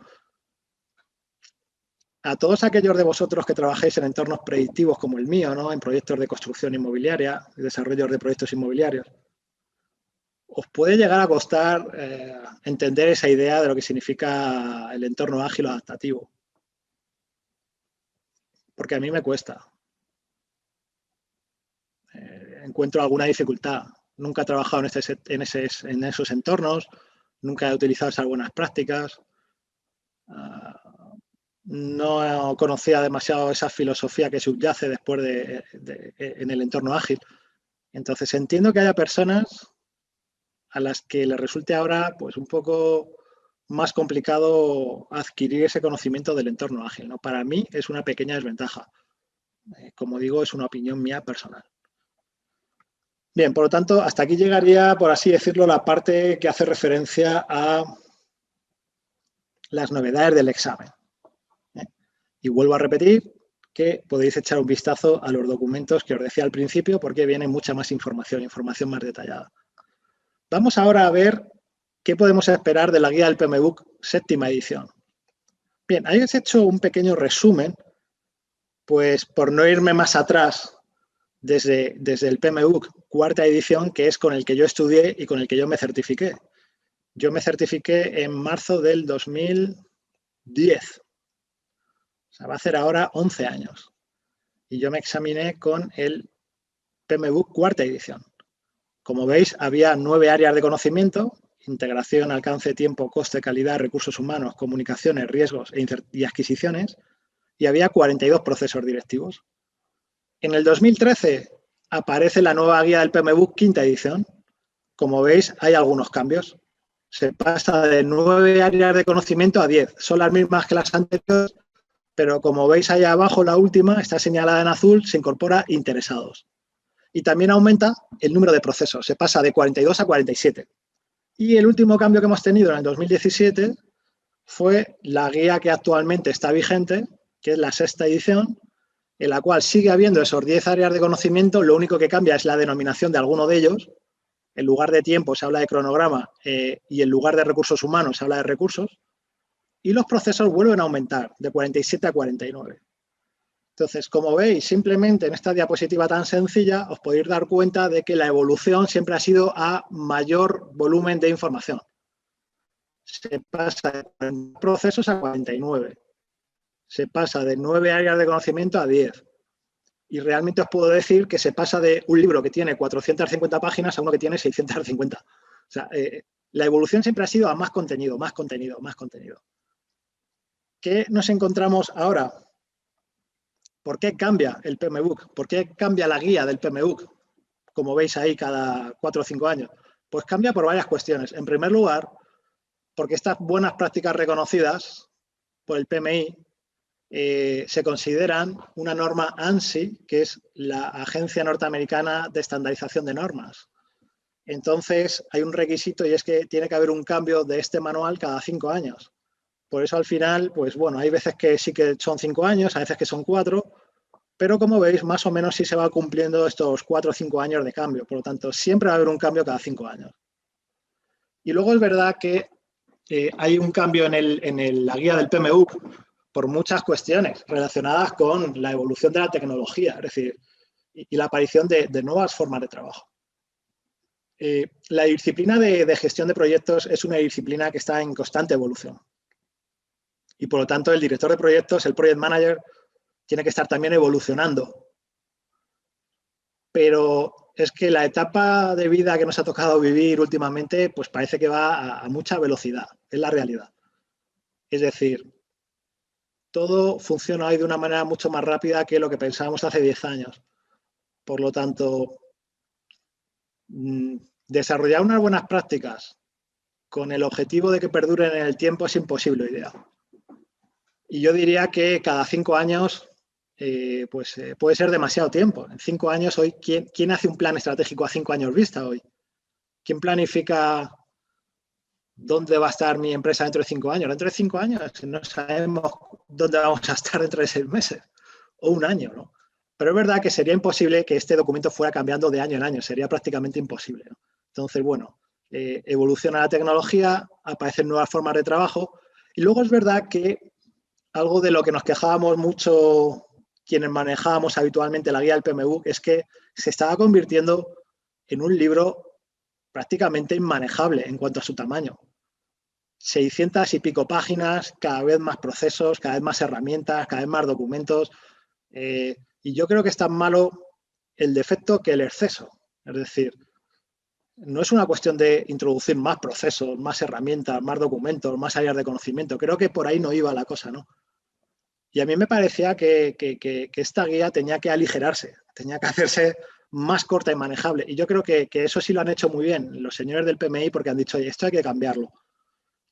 a todos aquellos de vosotros que trabajáis en entornos predictivos como el mío, ¿no? En proyectos de construcción inmobiliaria, desarrollos de proyectos inmobiliarios, os puede llegar a costar entender esa idea de lo que significa el entorno ágil o adaptativo. Porque a mí me cuesta. Encuentro alguna dificultad. Nunca he trabajado en esos entornos, nunca he utilizado esas buenas prácticas, no conocía demasiado esa filosofía que subyace después en el entorno ágil. Entonces entiendo que haya personas a las que les resulte ahora pues un poco más complicado adquirir ese conocimiento del entorno ágil, ¿no? Para mí es una pequeña desventaja. Como digo, es una opinión mía personal. Bien, por lo tanto, hasta aquí llegaría, por así decirlo, la parte que hace referencia a las novedades del examen. Y vuelvo a repetir que podéis echar un vistazo a los documentos que os decía al principio porque viene mucha más información más detallada. Vamos ahora a ver qué podemos esperar de la guía del PMBOK séptima edición. Bien, ahí os he hecho un pequeño resumen, pues por no irme más atrás desde el PMBOK cuarta edición, que es con el que yo estudié y con el que yo me certifiqué. Yo me certifiqué en marzo del 2010. O sea, va a hacer ahora 11 años. Y yo me examiné con el PMBOK cuarta edición. Como veis, había 9 áreas de conocimiento: integración, alcance, tiempo, coste, calidad, recursos humanos, comunicaciones, riesgos y adquisiciones, y había 42 procesos directivos. En el 2013 aparece la nueva guía del PMBOK quinta edición. Como veis, hay algunos cambios. Se pasa de 9 áreas de conocimiento a 10. Son las mismas que las anteriores, pero como veis ahí abajo, la última está señalada en azul, se incorpora interesados. Y también aumenta el número de procesos, se pasa de 42 a 47. Y el último cambio que hemos tenido en el 2017 fue la guía que actualmente está vigente, que es la sexta edición, en la cual sigue habiendo esos 10 áreas de conocimiento, lo único que cambia es la denominación de alguno de ellos. En lugar de tiempo se habla de cronograma y en lugar de recursos humanos se habla de recursos. Y los procesos vuelven a aumentar de 47 a 49. Entonces, como veis, simplemente en esta diapositiva tan sencilla os podéis dar cuenta de que la evolución siempre ha sido a mayor volumen de información. Se pasa de 40 procesos a 49. Se pasa de 9 áreas de conocimiento a 10. Y realmente os puedo decir que se pasa de un libro que tiene 450 páginas a uno que tiene 650. O sea, la evolución siempre ha sido a más contenido, más contenido, más contenido. ¿Qué nos encontramos ahora? ¿Por qué cambia el PMBOK? ¿Por qué cambia la guía del PMBOK? Como veis ahí cada 4 o 5 años. Pues cambia por varias cuestiones. En primer lugar, porque estas buenas prácticas reconocidas por el PMI se consideran una norma ANSI, que es la Agencia Norteamericana de Estandarización de Normas. Entonces, hay un requisito y es que tiene que haber un cambio de este manual cada 5 años. Por eso, al final, pues bueno, hay veces que sí que son 5 años, a veces que son 4, pero como veis, más o menos sí se va cumpliendo estos 4 o 5 años de cambio. Por lo tanto, siempre va a haber un cambio cada 5 años. Y luego es verdad que hay un cambio en la guía del PMU por muchas cuestiones relacionadas con la evolución de la tecnología, es decir, y la aparición de nuevas formas de trabajo. La disciplina de gestión de proyectos es una disciplina que está en constante evolución. Y por lo tanto, el director de proyectos, el project manager, tiene que estar también evolucionando. Pero es que la etapa de vida que nos ha tocado vivir últimamente, pues parece que va a mucha velocidad, es la realidad. Es decir, todo funciona hoy de una manera mucho más rápida que lo que pensábamos hace 10 años. Por lo tanto, desarrollar unas buenas prácticas con el objetivo de que perduren en el tiempo es imposible hoy día. Y yo diría que cada 5 años puede ser demasiado tiempo. En 5 años hoy, ¿quién hace un plan estratégico a 5 años vista hoy? ¿Quién planifica dónde va a estar mi empresa dentro de 5 años? Dentro de 5 años no sabemos dónde vamos a estar dentro de 6 meses o un año, ¿no? Pero es verdad que sería imposible que este documento fuera cambiando de año en año, sería prácticamente imposible, ¿no? Entonces, bueno, evoluciona la tecnología, aparecen nuevas formas de trabajo y luego es verdad que algo de lo que nos quejábamos mucho quienes manejábamos habitualmente la guía del PMU es que se estaba convirtiendo en un libro prácticamente inmanejable en cuanto a su tamaño. 600 y pico páginas, cada vez más procesos, cada vez más herramientas, cada vez más documentos. Y yo creo que es tan malo el defecto que el exceso. Es decir, no es una cuestión de introducir más procesos, más herramientas, más documentos, más áreas de conocimiento. Creo que por ahí no iba la cosa, ¿no? Y a mí me parecía que esta guía tenía que aligerarse, tenía que hacerse más corta y manejable. Y yo creo que eso sí lo han hecho muy bien los señores del PMI porque han dicho, oye, esto hay que cambiarlo.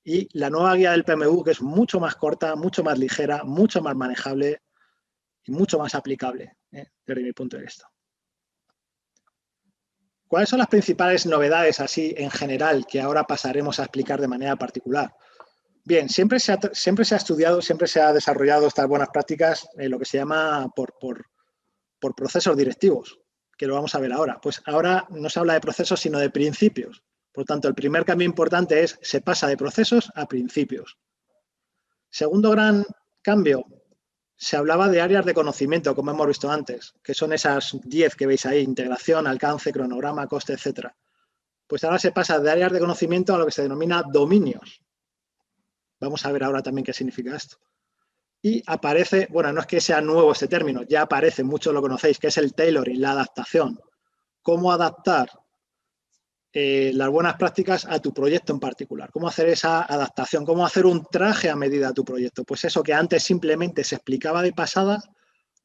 Y la nueva guía del PMU, que es mucho más corta, mucho más ligera, mucho más manejable y mucho más aplicable, desde mi punto de vista. ¿Cuáles son las principales novedades así en general que ahora pasaremos a explicar de manera particular? Bien, siempre se ha estudiado, siempre se ha desarrollado estas buenas prácticas en lo que se llama por procesos directivos, que lo vamos a ver ahora. Pues ahora no se habla de procesos, sino de principios. Por lo tanto, el primer cambio importante es se pasa de procesos a principios. Segundo gran cambio, se hablaba de áreas de conocimiento, como hemos visto antes, que son esas 10 que veis ahí, integración, alcance, cronograma, coste, etc. Pues ahora se pasa de áreas de conocimiento a lo que se denomina dominios. Vamos a ver ahora también qué significa esto. Y aparece, bueno, no es que sea nuevo este término, ya aparece, muchos lo conocéis, que es el tailoring, la adaptación. Cómo adaptar las buenas prácticas a tu proyecto en particular. Cómo hacer esa adaptación, cómo hacer un traje a medida a tu proyecto. Pues eso que antes simplemente se explicaba de pasada,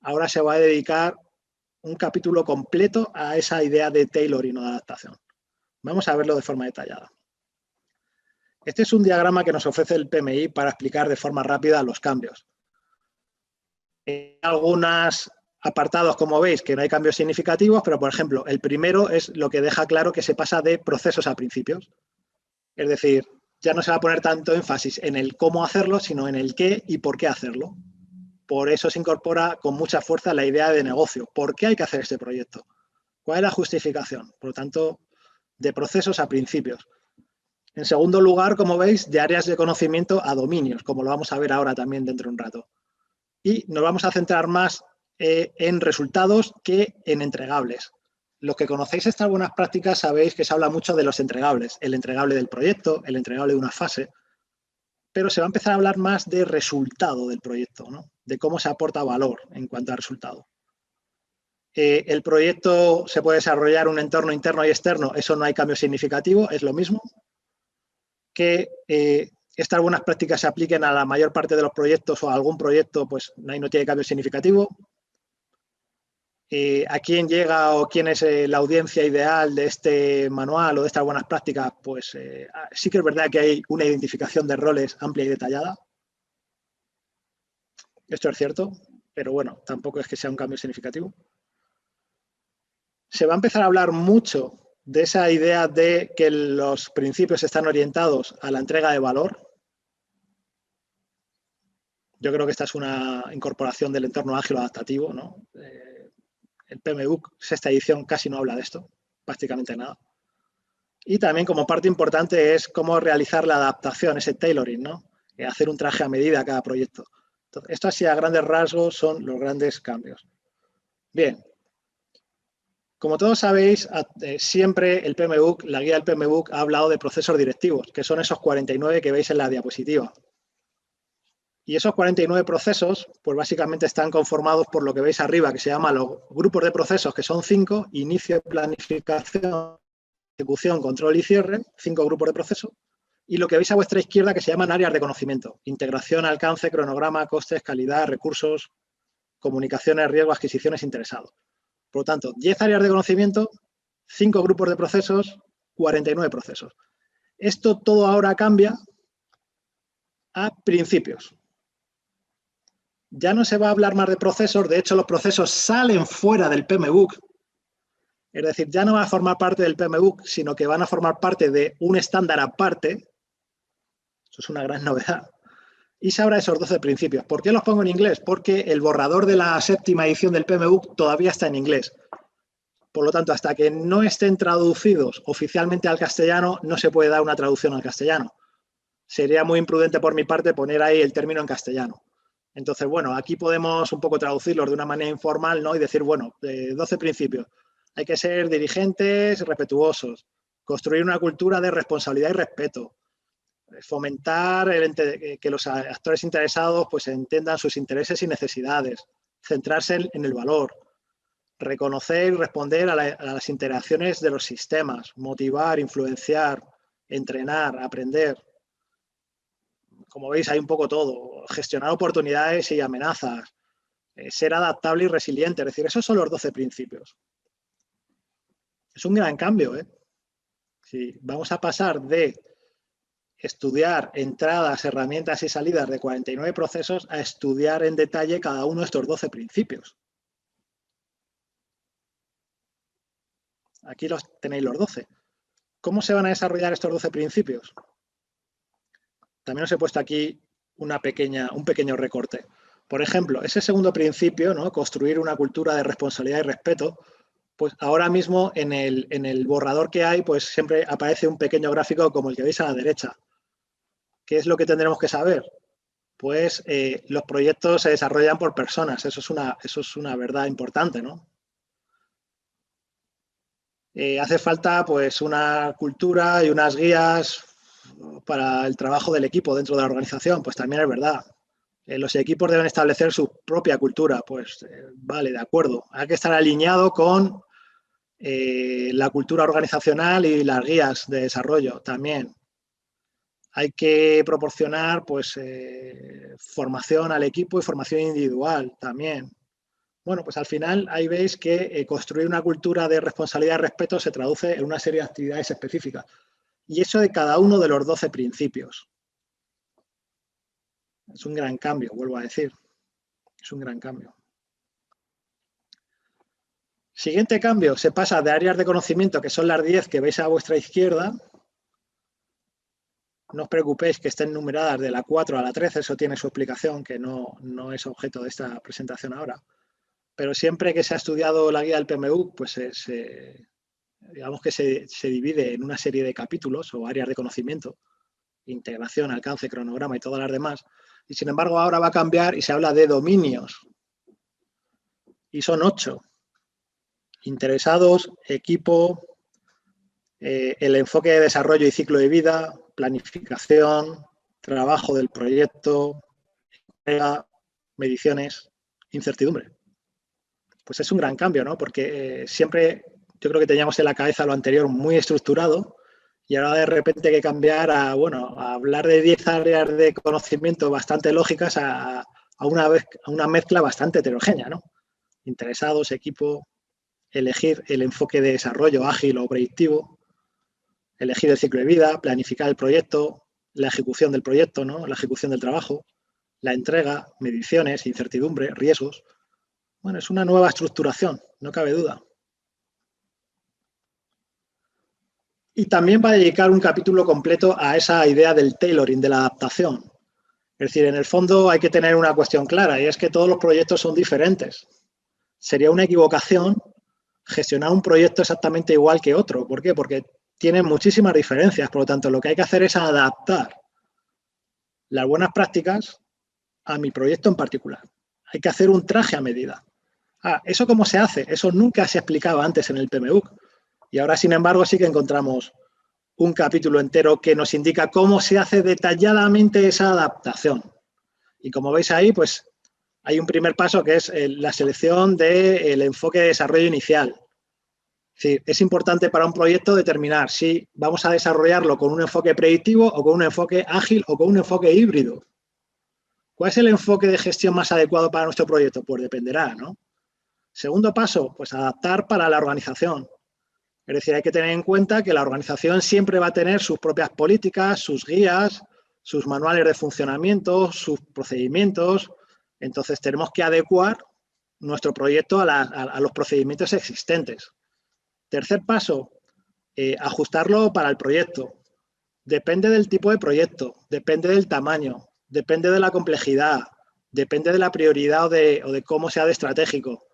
ahora se va a dedicar un capítulo completo a esa idea de tailoring o de adaptación. Vamos a verlo de forma detallada. Este es un diagrama que nos ofrece el PMI para explicar de forma rápida los cambios. Hay algunos apartados, como veis, que no hay cambios significativos, pero, por ejemplo, el primero es lo que deja claro que se pasa de procesos a principios. Es decir, ya no se va a poner tanto énfasis en el cómo hacerlo, sino en el qué y por qué hacerlo. Por eso se incorpora con mucha fuerza la idea de negocio. ¿Por qué hay que hacer este proyecto? ¿Cuál es la justificación? Por lo tanto, de procesos a principios. En segundo lugar, como veis, de áreas de conocimiento a dominios, como lo vamos a ver ahora también dentro de un rato. Y nos vamos a centrar más en resultados que en entregables. Los que conocéis estas buenas prácticas sabéis que se habla mucho de los entregables, el entregable del proyecto, el entregable de una fase, pero se va a empezar a hablar más de resultado del proyecto, ¿no? De cómo se aporta valor en cuanto a resultado. El proyecto se puede desarrollar un entorno interno y externo, eso no hay cambio significativo, es lo mismo. Que estas buenas prácticas se apliquen a la mayor parte de los proyectos o a algún proyecto, pues ahí no tiene cambio significativo. ¿A quién llega o quién es la audiencia ideal de este manual o de estas buenas prácticas? Pues sí que es verdad que hay una identificación de roles amplia y detallada. Esto es cierto, pero bueno, tampoco es que sea un cambio significativo. Se va a empezar a hablar mucho de esa idea de que los principios están orientados a la entrega de valor. Yo creo que esta es una incorporación del entorno ágil adaptativo, ¿no? El PMBOK, sexta edición, casi no habla de esto, prácticamente nada. Y también como parte importante es cómo realizar la adaptación, ese tailoring, ¿no? Hacer un traje a medida a cada proyecto. Entonces, esto así a grandes rasgos son los grandes cambios. Bien. Como todos sabéis, siempre el PMBOK, la guía del PMBOK ha hablado de procesos directivos, que son esos 49 que veis en la diapositiva. Y esos 49 procesos, pues básicamente están conformados por lo que veis arriba, que se llama los grupos de procesos, que son 5, inicio, planificación, ejecución, control y cierre, 5 grupos de procesos. Y lo que veis a vuestra izquierda, que se llaman áreas de conocimiento, integración, alcance, cronograma, costes, calidad, recursos, comunicaciones, riesgo, adquisiciones, interesados. Por lo tanto, 10 áreas de conocimiento, 5 grupos de procesos, 49 procesos. Esto todo ahora cambia a principios. Ya no se va a hablar más de procesos, de hecho los procesos salen fuera del PMBOK, es decir, ya no va a formar parte del PMBOK, sino que van a formar parte de un estándar aparte. Eso es una gran novedad. Y se habla de esos 12 principios. ¿Por qué los pongo en inglés? Porque el borrador de la séptima edición del PMBOK todavía está en inglés. Por lo tanto, hasta que no estén traducidos oficialmente al castellano, no se puede dar una traducción al castellano. Sería muy imprudente por mi parte poner ahí el término en castellano. Entonces, bueno, aquí podemos un poco traducirlos de una manera informal, ¿no? Y decir, bueno, 12 principios. Hay que ser dirigentes respetuosos, construir una cultura de responsabilidad y respeto, fomentar que los actores interesados pues entiendan sus intereses y necesidades, centrarse en el valor, reconocer y responder a las interacciones de los sistemas, motivar, influenciar, entrenar, aprender. Como veis, hay un poco todo. Gestionar oportunidades y amenazas. Ser adaptable y resiliente. Es decir, esos son los 12 principios. Es un gran cambio, ¿eh? Sí, vamos a pasar de estudiar entradas, herramientas y salidas de 49 procesos a estudiar en detalle cada uno de estos 12 principios. Aquí los tenéis los 12. ¿Cómo se van a desarrollar estos 12 principios? También os he puesto aquí un pequeño recorte. Por ejemplo, ese segundo principio, ¿no? Construir una cultura de responsabilidad y respeto, pues ahora mismo en el borrador que hay, pues siempre aparece un pequeño gráfico como el que veis a la derecha. ¿Qué es lo que tendremos que saber? Pues los proyectos se desarrollan por personas, eso es una verdad importante, ¿no? Hace falta pues una cultura y unas guías para el trabajo del equipo dentro de la organización, pues también es verdad. Los equipos deben establecer su propia cultura, pues vale, de acuerdo. Hay que estar alineado con la cultura organizacional y las guías de desarrollo también. Hay que proporcionar pues, formación al equipo y formación individual también. Bueno, pues al final ahí veis que construir una cultura de responsabilidad y respeto se traduce en una serie de actividades específicas. Y eso de cada uno de los 12 principios. Es un gran cambio, vuelvo a decir. Es un gran cambio. Siguiente cambio, se pasa de áreas de conocimiento, que son las 10 que veis a vuestra izquierda. No os preocupéis que estén numeradas de la 4 a la 13, eso tiene su explicación, que no es objeto de esta presentación ahora. Pero siempre que se ha estudiado la guía del PMU, pues digamos que se divide en una serie de capítulos o áreas de conocimiento, integración, alcance, cronograma y todas las demás. Y sin embargo ahora va a cambiar y se habla de dominios. y son 8. Interesados, equipo, el enfoque de desarrollo y ciclo de vida, planificación, trabajo del proyecto, mediciones, incertidumbre. Pues es un gran cambio, ¿no? Porque siempre yo creo que teníamos en la cabeza lo anterior muy estructurado y ahora de repente hay que cambiar a, bueno, a hablar de 10 áreas de conocimiento bastante lógicas a una mezcla bastante heterogénea, ¿no? Interesados, equipo, elegir el enfoque de desarrollo ágil o predictivo, elegir el ciclo de vida, planificar el proyecto, la ejecución del proyecto, ¿no? La ejecución del trabajo, la entrega, mediciones, incertidumbre, riesgos. Bueno, es una nueva estructuración, no cabe duda. Y también va a dedicar un capítulo completo a esa idea del tailoring, de la adaptación. Es decir, en el fondo hay que tener una cuestión clara y es que todos los proyectos son diferentes. Sería una equivocación gestionar un proyecto exactamente igual que otro. ¿Por qué? Porque tienen muchísimas diferencias. Por lo tanto, lo que hay que hacer es adaptar las buenas prácticas a mi proyecto en particular. Hay que hacer un traje a medida. ¿Eso cómo se hace? Eso nunca se explicaba antes en el PMBOK. Y ahora, sin embargo, sí que encontramos un capítulo entero que nos indica cómo se hace detalladamente esa adaptación. Y como veis ahí, pues hay un primer paso que es la selección del enfoque de desarrollo inicial. Es decir, es importante para un proyecto determinar si vamos a desarrollarlo con un enfoque predictivo o con un enfoque ágil o con un enfoque híbrido. ¿Cuál es el enfoque de gestión más adecuado para nuestro proyecto? Pues dependerá, ¿no? Segundo paso, pues adaptar para la organización. Es decir, hay que tener en cuenta que la organización siempre va a tener sus propias políticas, sus guías, sus manuales de funcionamiento, sus procedimientos. Entonces, tenemos que adecuar nuestro proyecto a los procedimientos existentes. Tercer paso, ajustarlo para el proyecto. Depende del tipo de proyecto, depende del tamaño, depende de la complejidad, depende de la prioridad o de cómo sea de estratégico.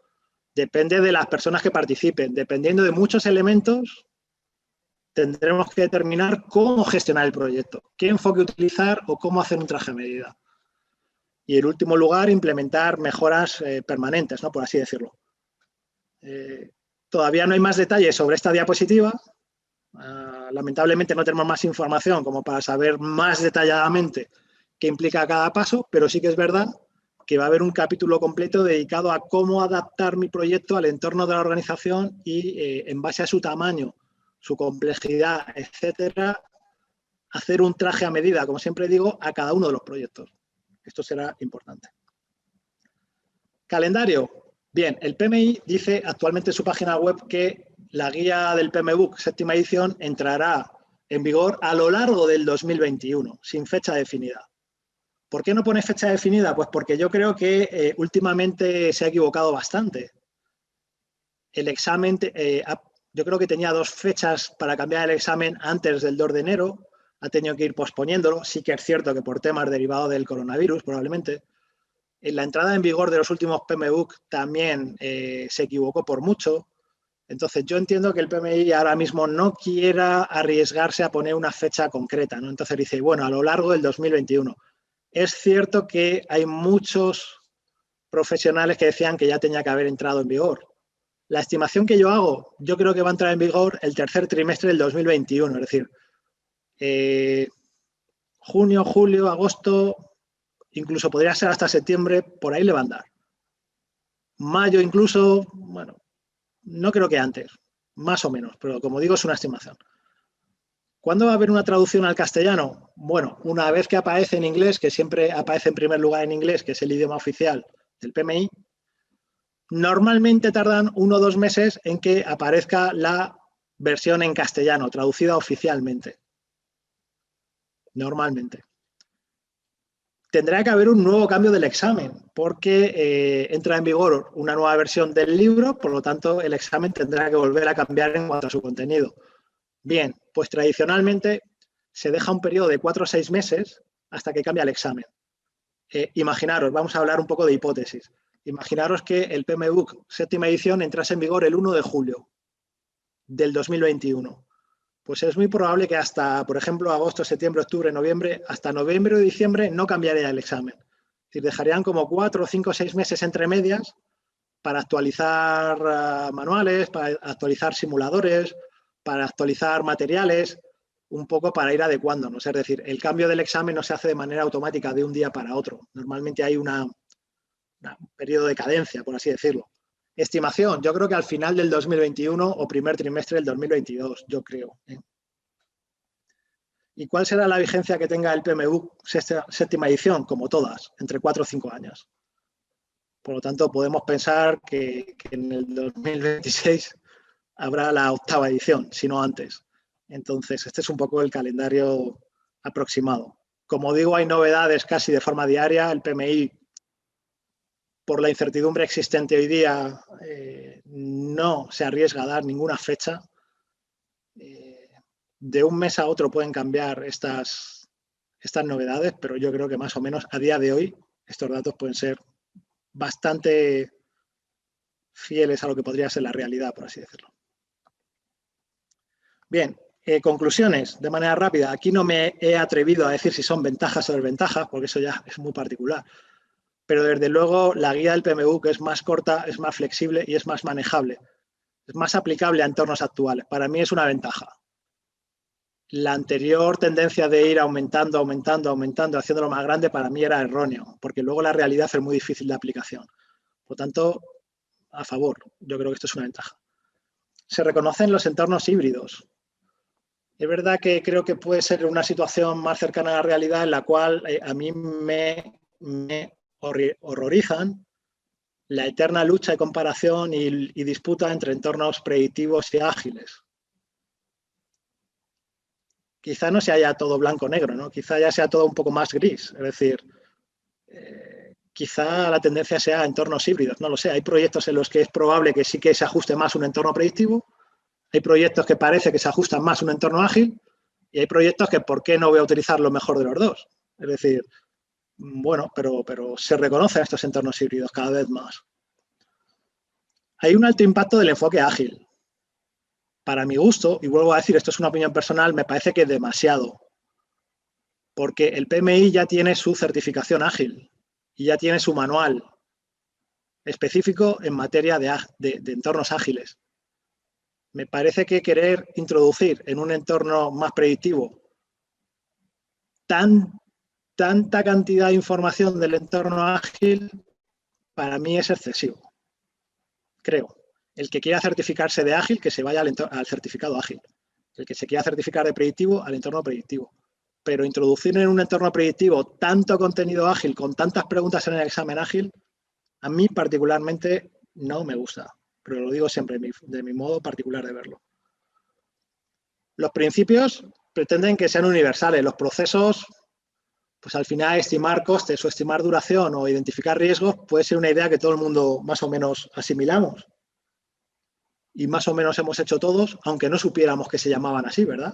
Depende de las personas que participen. Dependiendo de muchos elementos, tendremos que determinar cómo gestionar el proyecto, qué enfoque utilizar o cómo hacer un traje a medida. Y en último lugar, implementar mejoras permanentes, ¿no? Por así decirlo. Todavía no hay más detalles sobre esta diapositiva. Lamentablemente no tenemos más información como para saber más detalladamente qué implica cada paso, pero sí que es verdad que va a haber un capítulo completo dedicado a cómo adaptar mi proyecto al entorno de la organización y en base a su tamaño, su complejidad, etcétera, hacer un traje a medida, como siempre digo, a cada uno de los proyectos. Esto será importante. Calendario. Bien, el PMI dice actualmente en su página web que la guía del PMBOK séptima edición entrará en vigor a lo largo del 2021, sin fecha definida. ¿Por qué no pone fecha definida? Pues porque yo creo que últimamente se ha equivocado bastante. El examen, yo creo que tenía 2 fechas para cambiar el examen antes del 2 de enero, ha tenido que ir posponiéndolo. Sí que es cierto que por temas derivados del coronavirus, probablemente. En la entrada en vigor de los últimos PMBOK también se equivocó por mucho. Entonces, yo entiendo que el PMI ahora mismo no quiera arriesgarse a poner una fecha concreta, ¿no? Entonces dice, bueno, a lo largo del 2021. Es cierto que hay muchos profesionales que decían que ya tenía que haber entrado en vigor. La estimación que yo hago, yo creo que va a entrar en vigor el tercer trimestre del 2021, es decir, junio, julio, agosto, incluso podría ser hasta septiembre, por ahí le va a andar. Mayo incluso, bueno, no creo que antes, más o menos, pero como digo, es una estimación. ¿Cuándo va a haber una traducción al castellano? Bueno, una vez que aparece en inglés, que siempre aparece en primer lugar en inglés, que es el idioma oficial del PMI, normalmente tardan 1 o 2 meses en que aparezca la versión en castellano, traducida oficialmente. Normalmente. Tendrá que haber un nuevo cambio del examen, porque entra en vigor una nueva versión del libro, por lo tanto, el examen tendrá que volver a cambiar en cuanto a su contenido. Bien, pues tradicionalmente se deja un periodo de 4 o 6 meses hasta que cambia el examen. Imaginaros, vamos a hablar un poco de hipótesis. Imaginaros que el PMBOK séptima edición entrase en vigor el 1 de julio del 2021. Pues es muy probable que hasta, por ejemplo, agosto, septiembre, octubre, noviembre, hasta noviembre o diciembre no cambiaría el examen. Es decir, dejarían como 4, 5, 6 meses entre medias para actualizar manuales, para actualizar simuladores, para actualizar materiales, un poco para ir adecuándonos. Es decir, el cambio del examen no se hace de manera automática de un día para otro. Normalmente hay un periodo de cadencia, por así decirlo. Estimación, yo creo que al final del 2021 o primer trimestre del 2022, yo creo. ¿Y cuál será la vigencia que tenga el PMU séptima edición? Como todas, entre 4 o 5 años. Por lo tanto, podemos pensar que en el 2026 habrá la octava edición, si no antes. Entonces, este es un poco el calendario aproximado. Como digo, hay novedades casi de forma diaria. El PMI, por la incertidumbre existente hoy día, no se arriesga a dar ninguna fecha. De un mes a otro pueden cambiar estas novedades, pero yo creo que más o menos a día de hoy estos datos pueden ser bastante fieles a lo que podría ser la realidad, por así decirlo. Bien, conclusiones de manera rápida. Aquí no me he atrevido a decir si son ventajas o desventajas, porque eso ya es muy particular. Pero desde luego la guía del PMU, que es más corta, es más flexible y es más manejable. Es más aplicable a entornos actuales. Para mí es una ventaja. La anterior tendencia de ir aumentando, haciéndolo más grande, para mí era erróneo, porque luego la realidad es muy difícil de aplicación. Por tanto, a favor. Yo creo que esto es una ventaja. Se reconocen los entornos híbridos. Es verdad que creo que puede ser una situación más cercana a la realidad en la cual a mí me horrorizan la eterna lucha de comparación y disputa entre entornos predictivos y ágiles. Quizá no se haya todo blanco-negro, ¿no? Quizá ya sea todo un poco más gris. Es decir, quizá la tendencia sea entornos híbridos, no lo sé. Hay proyectos en los que es probable que sí que se ajuste más un entorno predictivo, hay proyectos que parece que se ajustan más un entorno ágil y hay proyectos que ¿por qué no voy a utilizar lo mejor de los dos? Es decir, bueno, pero se reconocen estos entornos híbridos cada vez más. Hay un alto impacto del enfoque ágil. Para mi gusto, y vuelvo a decir, esto es una opinión personal, me parece que demasiado. Porque el PMI ya tiene su certificación ágil y ya tiene su manual específico en materia de entornos ágiles. Me parece que querer introducir en un entorno más predictivo tanta cantidad de información del entorno ágil, para mí es excesivo. Creo. El que quiera certificarse de ágil, que se vaya al certificado ágil. El que se quiera certificar de predictivo, al entorno predictivo. Pero introducir en un entorno predictivo tanto contenido ágil, con tantas preguntas en el examen ágil, a mí particularmente no me gusta. Pero lo digo siempre de mi modo particular de verlo. Los principios pretenden que sean universales. Los procesos, pues al final estimar costes o estimar duración o identificar riesgos puede ser una idea que todo el mundo más o menos asimilamos. Y más o menos hemos hecho todos, aunque no supiéramos que se llamaban así, ¿verdad?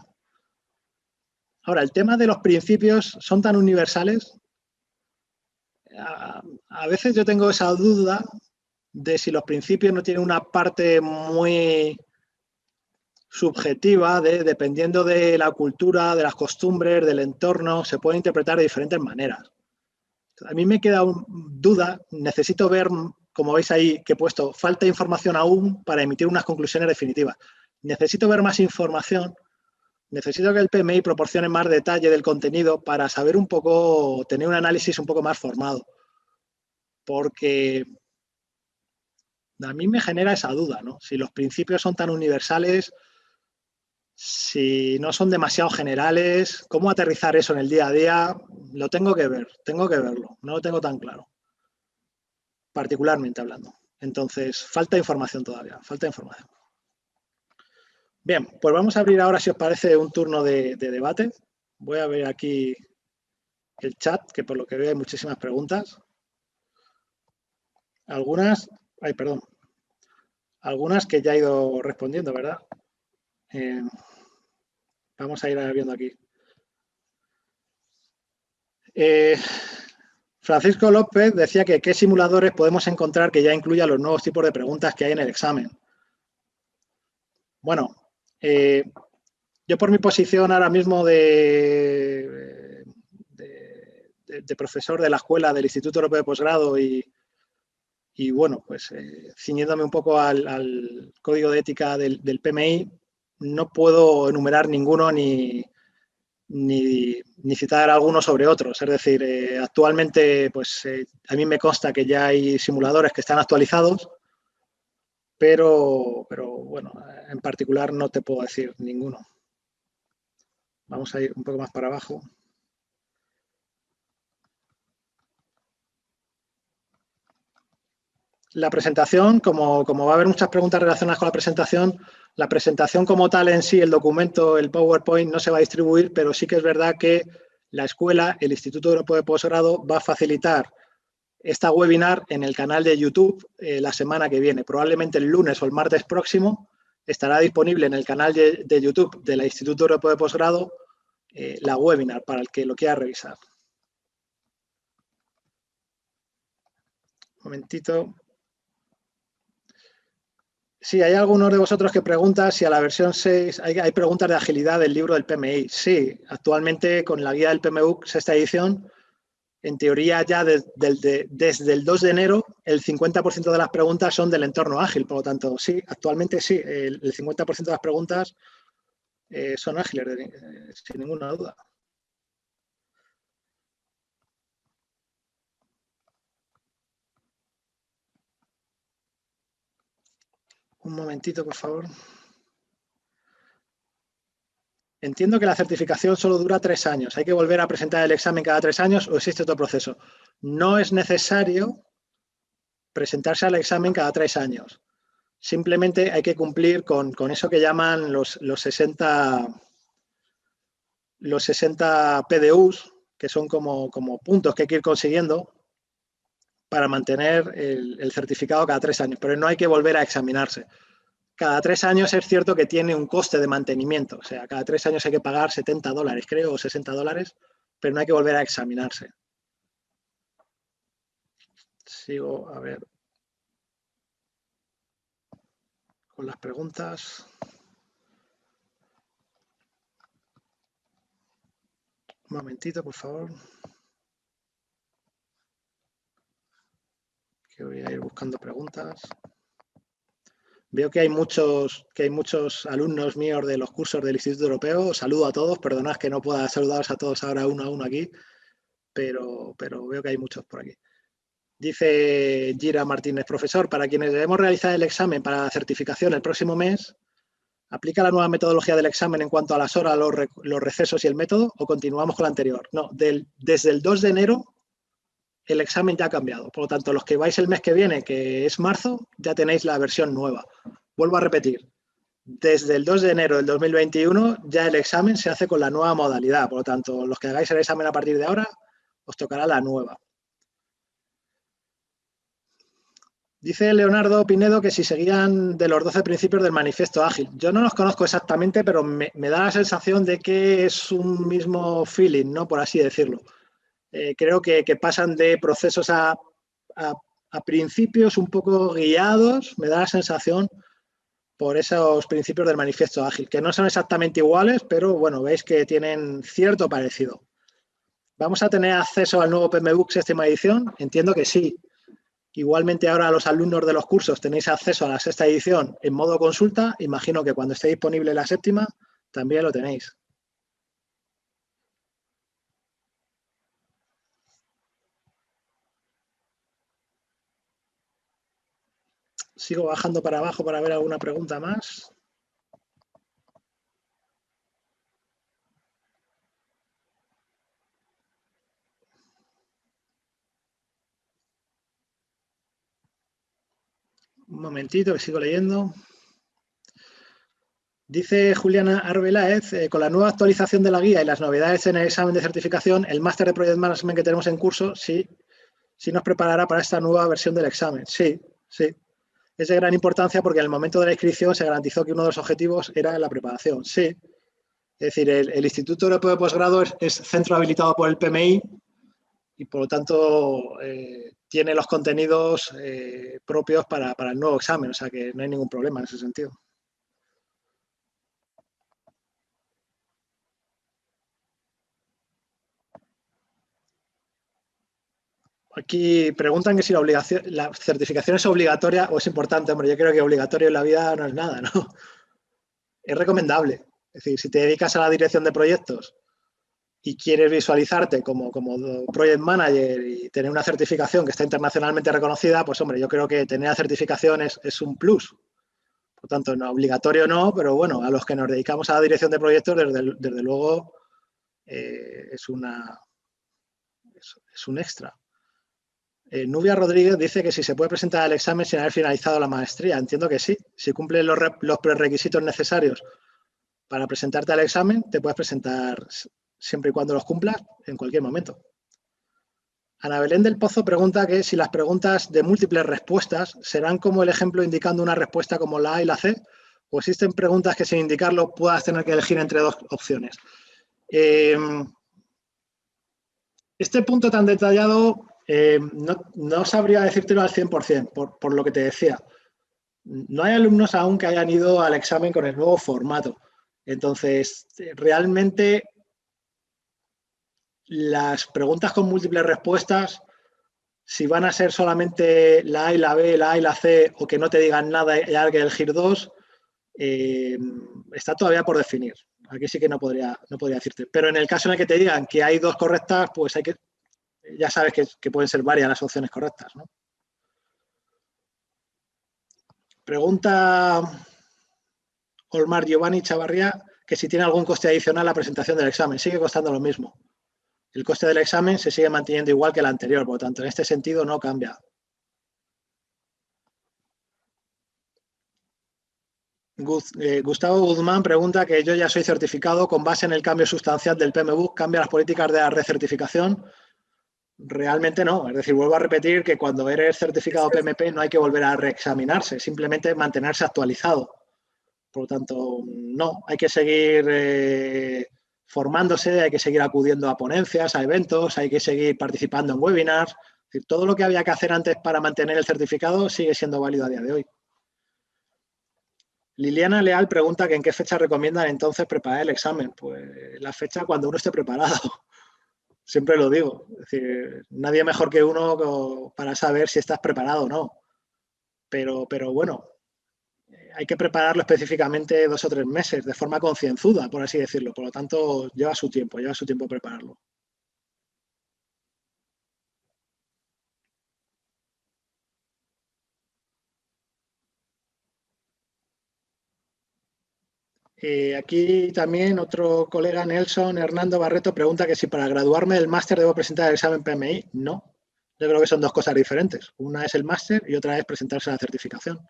Ahora, el tema de los principios son tan universales. A veces yo tengo esa duda de si los principios no tienen una parte muy subjetiva, dependiendo de la cultura, de las costumbres, del entorno, se puede interpretar de diferentes maneras. A mí me queda duda, necesito ver, como veis ahí que he puesto, falta información aún para emitir unas conclusiones definitivas. Necesito ver más información, necesito que el PMI proporcione más detalle del contenido para saber un poco, tener un análisis un poco más formado. Porque a mí me genera esa duda, ¿no? Si los principios son tan universales, si no son demasiado generales, ¿cómo aterrizar eso en el día a día? Lo tengo que ver, tengo que verlo, no lo tengo tan claro, particularmente hablando. Entonces, falta información todavía, falta información. Bien, pues vamos a abrir ahora, si os parece, un turno de debate. Voy a ver aquí el chat, que por lo que veo hay muchísimas preguntas. Algunas que ya he ido respondiendo, ¿verdad? Vamos a ir viendo aquí. Francisco López decía que qué simuladores podemos encontrar que ya incluyan los nuevos tipos de preguntas que hay en el examen. Bueno, yo por mi posición ahora mismo de profesor de la escuela del Instituto Europeo de Posgrado y Y bueno, pues ciñéndome un poco al código de ética del PMI, no puedo enumerar ninguno ni citar algunos sobre otros. Es decir, actualmente pues, a mí me consta que ya hay simuladores que están actualizados, pero bueno, en particular no te puedo decir ninguno. Vamos a ir un poco más para abajo. La presentación, como va a haber muchas preguntas relacionadas con la presentación como tal en sí, el documento, el PowerPoint, no se va a distribuir, pero sí que es verdad que la escuela, el Instituto Europeo de Posgrado, va a facilitar esta webinar en el canal de YouTube la semana que viene. Probablemente el lunes o el martes próximo estará disponible en el canal de YouTube del Instituto Europeo de Posgrado la webinar para el que lo quiera revisar. Un momentito. Sí, hay algunos de vosotros que preguntan si a la versión 6 hay preguntas de agilidad del libro del PMI. Sí, actualmente con la guía del PMBOK sexta edición, en teoría ya desde el 2 de enero el 50% de las preguntas son del entorno ágil. Por lo tanto, sí, actualmente sí, el 50% de las preguntas son ágiles, sin ninguna duda. Un momentito, por favor. Entiendo que la certificación solo dura 3 años. ¿Hay que volver a presentar el examen cada 3 años o existe otro proceso? No es necesario presentarse al examen cada 3 años. Simplemente hay que cumplir con eso que llaman los 60 PDUs, que son como puntos que hay que ir consiguiendo para mantener el certificado cada 3 años. Pero no hay que volver a examinarse. Cada 3 años es cierto que tiene un coste de mantenimiento. O sea, cada 3 años hay que pagar $70, creo, o $60, pero no hay que volver a examinarse. Sigo, a ver, con las preguntas. Un momentito, por favor. Que voy a ir buscando preguntas. Veo que hay muchos alumnos míos de los cursos del Instituto Europeo. Os saludo a todos. Perdonad que no pueda saludaros a todos ahora uno a uno aquí, pero veo que hay muchos por aquí. Dice Gira Martínez, profesor, para quienes debemos realizar el examen para la certificación el próximo mes, ¿aplica la nueva metodología del examen en cuanto a las horas, los recesos y el método o continuamos con la anterior? No, desde el 2 de enero el examen ya ha cambiado. Por lo tanto, los que vais el mes que viene, que es marzo, ya tenéis la versión nueva. Vuelvo a repetir, desde el 2 de enero del 2021 ya el examen se hace con la nueva modalidad. Por lo tanto, los que hagáis el examen a partir de ahora, os tocará la nueva. Dice Leonardo Pinedo que si seguían de los 12 principios del manifiesto ágil. Yo no los conozco exactamente, pero me da la sensación de que es un mismo feeling, ¿no? Por así decirlo. Creo que pasan de procesos a principios un poco guiados, me da la sensación, por esos principios del manifiesto ágil, que no son exactamente iguales, pero bueno, veis que tienen cierto parecido. ¿Vamos a tener acceso al nuevo PMBOK séptima edición? Entiendo que sí. Igualmente ahora los alumnos de los cursos tenéis acceso a la sexta edición en modo consulta. Imagino que cuando esté disponible la séptima también lo tenéis. Sigo bajando para abajo para ver alguna pregunta más. Un momentito que sigo leyendo. Dice Juliana Arbeláez, con la nueva actualización de la guía y las novedades en el examen de certificación, el máster de Project Management que tenemos en curso sí nos preparará para esta nueva versión del examen. Sí, sí. Es de gran importancia porque en el momento de la inscripción se garantizó que uno de los objetivos era la preparación. Sí. Es decir, el Instituto Europeo de Posgrado es centro habilitado por el PMI y por lo tanto tiene los contenidos propios para el nuevo examen. O sea que no hay ningún problema en ese sentido. Aquí preguntan que si la certificación es obligatoria o es importante. Hombre, yo creo que obligatorio en la vida no es nada, ¿no? Es recomendable. Es decir, si te dedicas a la dirección de proyectos y quieres visualizarte como project manager y tener una certificación que está internacionalmente reconocida, pues hombre, yo creo que tener la certificación es un plus. Por tanto, no obligatorio no, pero bueno, a los que nos dedicamos a la dirección de proyectos, desde luego, es un extra. Nubia Rodríguez dice que si se puede presentar el examen sin haber finalizado la maestría. Entiendo que sí. Si cumples los prerequisitos necesarios para presentarte al examen, te puedes presentar siempre y cuando los cumplas en cualquier momento. Ana Belén del Pozo pregunta que si las preguntas de múltiples respuestas serán como el ejemplo indicando una respuesta como la A y la C, o existen preguntas que sin indicarlo puedas tener que elegir entre dos opciones. Este punto tan detallado no sabría decírtelo al 100%, por lo que te decía. No hay alumnos aún que hayan ido al examen con el nuevo formato. Entonces, realmente las preguntas con múltiples respuestas, si van a ser solamente la A y la B, la A y la C, o que no te digan nada y hay que elegir dos, está todavía por definir. Aquí sí que no podría decirte. Pero en el caso en el que te digan que hay dos correctas, pues ya sabes que pueden ser varias las opciones correctas, ¿no? Pregunta Olmar Giovanni Chavarría que si tiene algún coste adicional la presentación del examen. Sigue costando lo mismo. El coste del examen se sigue manteniendo igual que el anterior, por lo tanto, en este sentido no cambia. Gustavo Guzmán pregunta que yo ya soy certificado con base en el cambio sustancial del PMBOK, ¿cambia las políticas de la recertificación? Realmente no, es decir, vuelvo a repetir que cuando eres certificado PMP no hay que volver a reexaminarse, simplemente mantenerse actualizado. Por lo tanto, no, hay que seguir formándose, hay que seguir acudiendo a ponencias, a eventos, hay que seguir participando en webinars. Es decir, todo lo que había que hacer antes para mantener el certificado sigue siendo válido a día de hoy. Liliana Leal pregunta que en qué fecha recomiendan entonces preparar el examen. Pues la fecha cuando uno esté preparado. Siempre lo digo. Es decir, nadie mejor que uno para saber si estás preparado o no. Pero bueno, hay que prepararlo específicamente 2 o 3 meses, de forma concienzuda, por así decirlo. Por lo tanto, lleva su tiempo prepararlo. Aquí también otro colega, Nelson Hernando Barreto, pregunta que si para graduarme del máster debo presentar el examen PMI. No, yo creo que son dos cosas diferentes. Una es el máster y otra es presentarse a la certificación.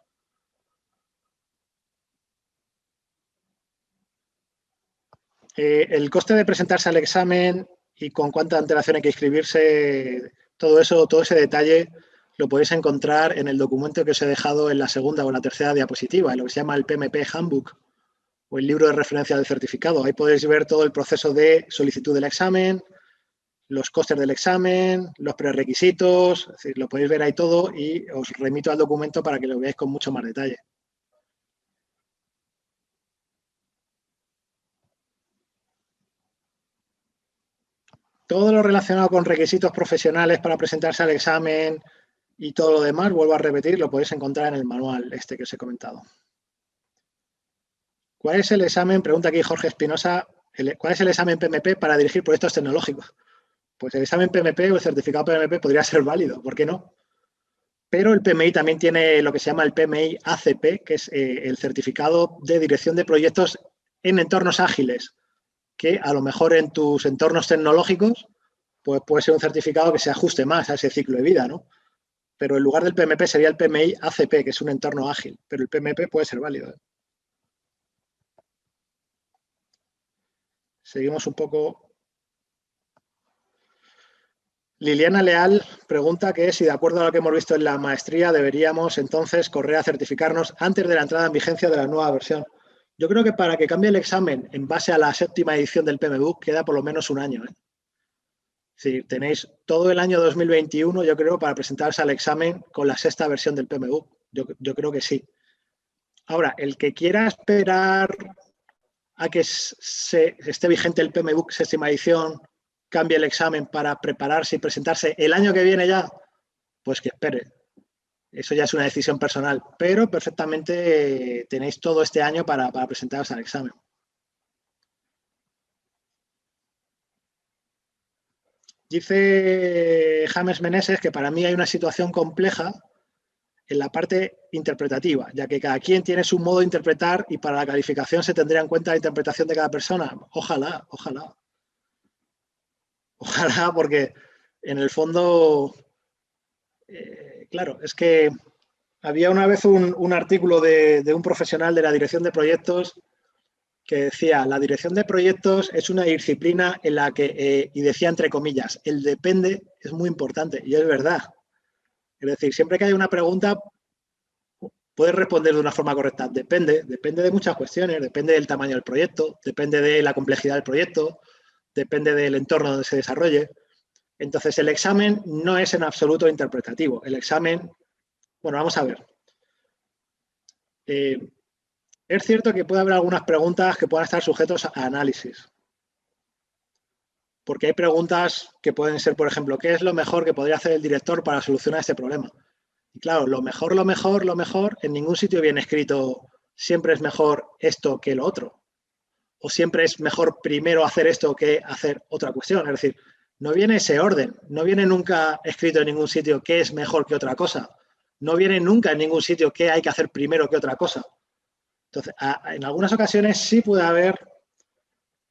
El coste de presentarse al examen y con cuánta antelación hay que inscribirse, todo eso, todo ese detalle lo podéis encontrar en el documento que os he dejado en la segunda o la tercera diapositiva, en lo que se llama el PMP Handbook o el libro de referencia del certificado. Ahí podéis ver todo el proceso de solicitud del examen, los costes del examen, los prerequisitos, es decir, lo podéis ver ahí todo y os remito al documento para que lo veáis con mucho más detalle. Todo lo relacionado con requisitos profesionales para presentarse al examen y todo lo demás, vuelvo a repetir, lo podéis encontrar en el manual este que os he comentado. ¿Cuál es el examen? Pregunta aquí Jorge Espinosa. ¿Cuál es el examen PMP para dirigir proyectos tecnológicos? Pues el examen PMP o el certificado PMP podría ser válido, ¿por qué no? Pero el PMI también tiene lo que se llama el PMI ACP, que es el certificado de dirección de proyectos en entornos ágiles, que a lo mejor en tus entornos tecnológicos pues puede ser un certificado que se ajuste más a ese ciclo de vida, ¿no? Pero en lugar del PMP sería el PMI ACP, que es un entorno ágil, pero el PMP puede ser válido, ¿eh? Seguimos un poco. Liliana Leal pregunta que si de acuerdo a lo que hemos visto en la maestría deberíamos entonces correr a certificarnos antes de la entrada en vigencia de la nueva versión. Yo creo que para que cambie el examen en base a la 7ª edición del PMBOK queda por lo menos un año, ¿eh? Es decir, tenéis todo el año 2021, yo creo, para presentarse al examen con la 6ª versión del PMBOK. Yo creo que sí. Ahora, el que quiera esperar a que esté vigente el PMBOK 6ª edición cambie el examen para prepararse y presentarse el año que viene ya, pues que espere. Eso ya es una decisión personal, pero perfectamente tenéis todo este año para presentaros al examen. Dice James Meneses que para mí hay una situación compleja en la parte interpretativa, ya que cada quien tiene su modo de interpretar y para la calificación se tendría en cuenta la interpretación de cada persona. Ojalá, ojalá. Ojalá, porque en el fondo, claro, es que había una vez un artículo de un profesional de la dirección de proyectos que decía, la dirección de proyectos es una disciplina en la que, y decía entre comillas, el depende es muy importante, y es verdad. Es decir, siempre que hay una pregunta, puedes responder de una forma correcta. Depende de muchas cuestiones, depende del tamaño del proyecto, depende de la complejidad del proyecto, depende del entorno donde se desarrolle. Entonces, el examen no es en absoluto interpretativo. El examen, bueno, vamos a ver. Es cierto que puede haber algunas preguntas que puedan estar sujetos a análisis. Porque hay preguntas que pueden ser, por ejemplo, ¿qué es lo mejor que podría hacer el director para solucionar este problema? Y claro, lo mejor, en ningún sitio viene escrito siempre es mejor esto que lo otro. O siempre es mejor primero hacer esto que hacer otra cuestión. Es decir, no viene ese orden, no viene nunca escrito en ningún sitio qué es mejor que otra cosa. No viene nunca en ningún sitio qué hay que hacer primero que otra cosa. Entonces, en algunas ocasiones sí puede haber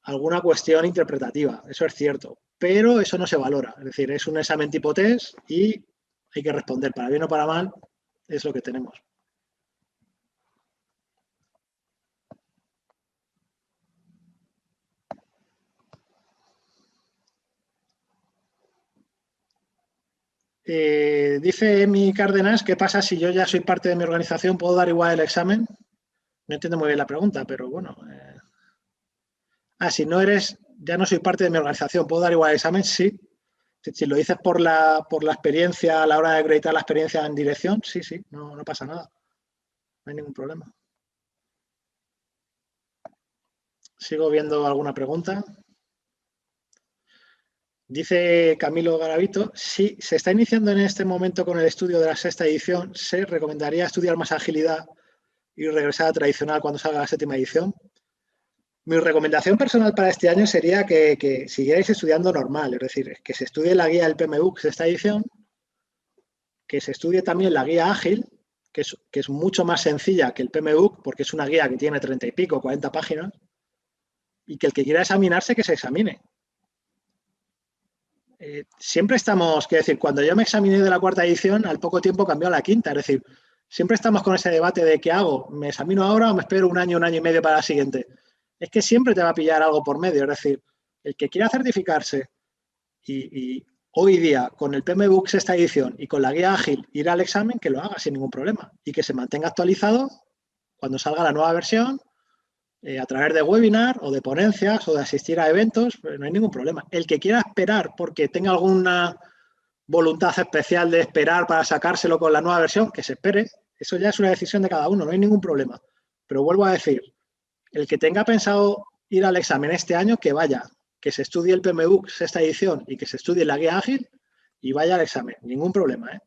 alguna cuestión interpretativa, eso es cierto, pero eso no se valora. Es decir, es un examen tipo test y hay que responder, para bien o para mal, es lo que tenemos. Dice Emi Cárdenas, ¿qué pasa si yo ya soy parte de mi organización? ¿Puedo dar igual el examen? No entiendo muy bien la pregunta, pero bueno. Si no eres, ya no soy parte de mi organización, ¿puedo dar igual el examen? Sí. Si lo dices por la experiencia, a la hora de acreditar la experiencia en dirección, sí, sí, no pasa nada. No hay ningún problema. Sigo viendo alguna pregunta. Dice Camilo Garavito, si se está iniciando en este momento con el estudio de la sexta edición, ¿se recomendaría estudiar más agilidad y regresar a tradicional cuando salga la séptima edición? Mi recomendación personal para este año sería que siguierais estudiando normal, es decir, que se estudie la guía del PMBOK sexta edición, que se estudie también la guía ágil, que es mucho más sencilla que el PMBOK, porque es una guía que tiene 30 y pico, 40 páginas, y que el que quiera examinarse, que se examine. Siempre estamos, quiero decir, cuando yo me examiné de la cuarta edición, al poco tiempo cambió a la quinta, es decir, siempre estamos con ese debate de qué hago, ¿me examino ahora o me espero un año y medio para la siguiente? Es que siempre te va a pillar algo por medio, es decir, el que quiera certificarse y hoy día con el PMBOK sexta edición y con la guía ágil ir al examen, que lo haga sin ningún problema y que se mantenga actualizado cuando salga la nueva versión a través de webinar o de ponencias o de asistir a eventos, pues no hay ningún problema. El que quiera esperar porque tenga alguna voluntad especial de esperar para sacárselo con la nueva versión, que se espere, eso ya es una decisión de cada uno, no hay ningún problema. Pero vuelvo a decir, el que tenga pensado ir al examen este año, que vaya, que se estudie el PMBOK sexta edición y que se estudie la guía ágil y vaya al examen, ningún problema, ¿eh?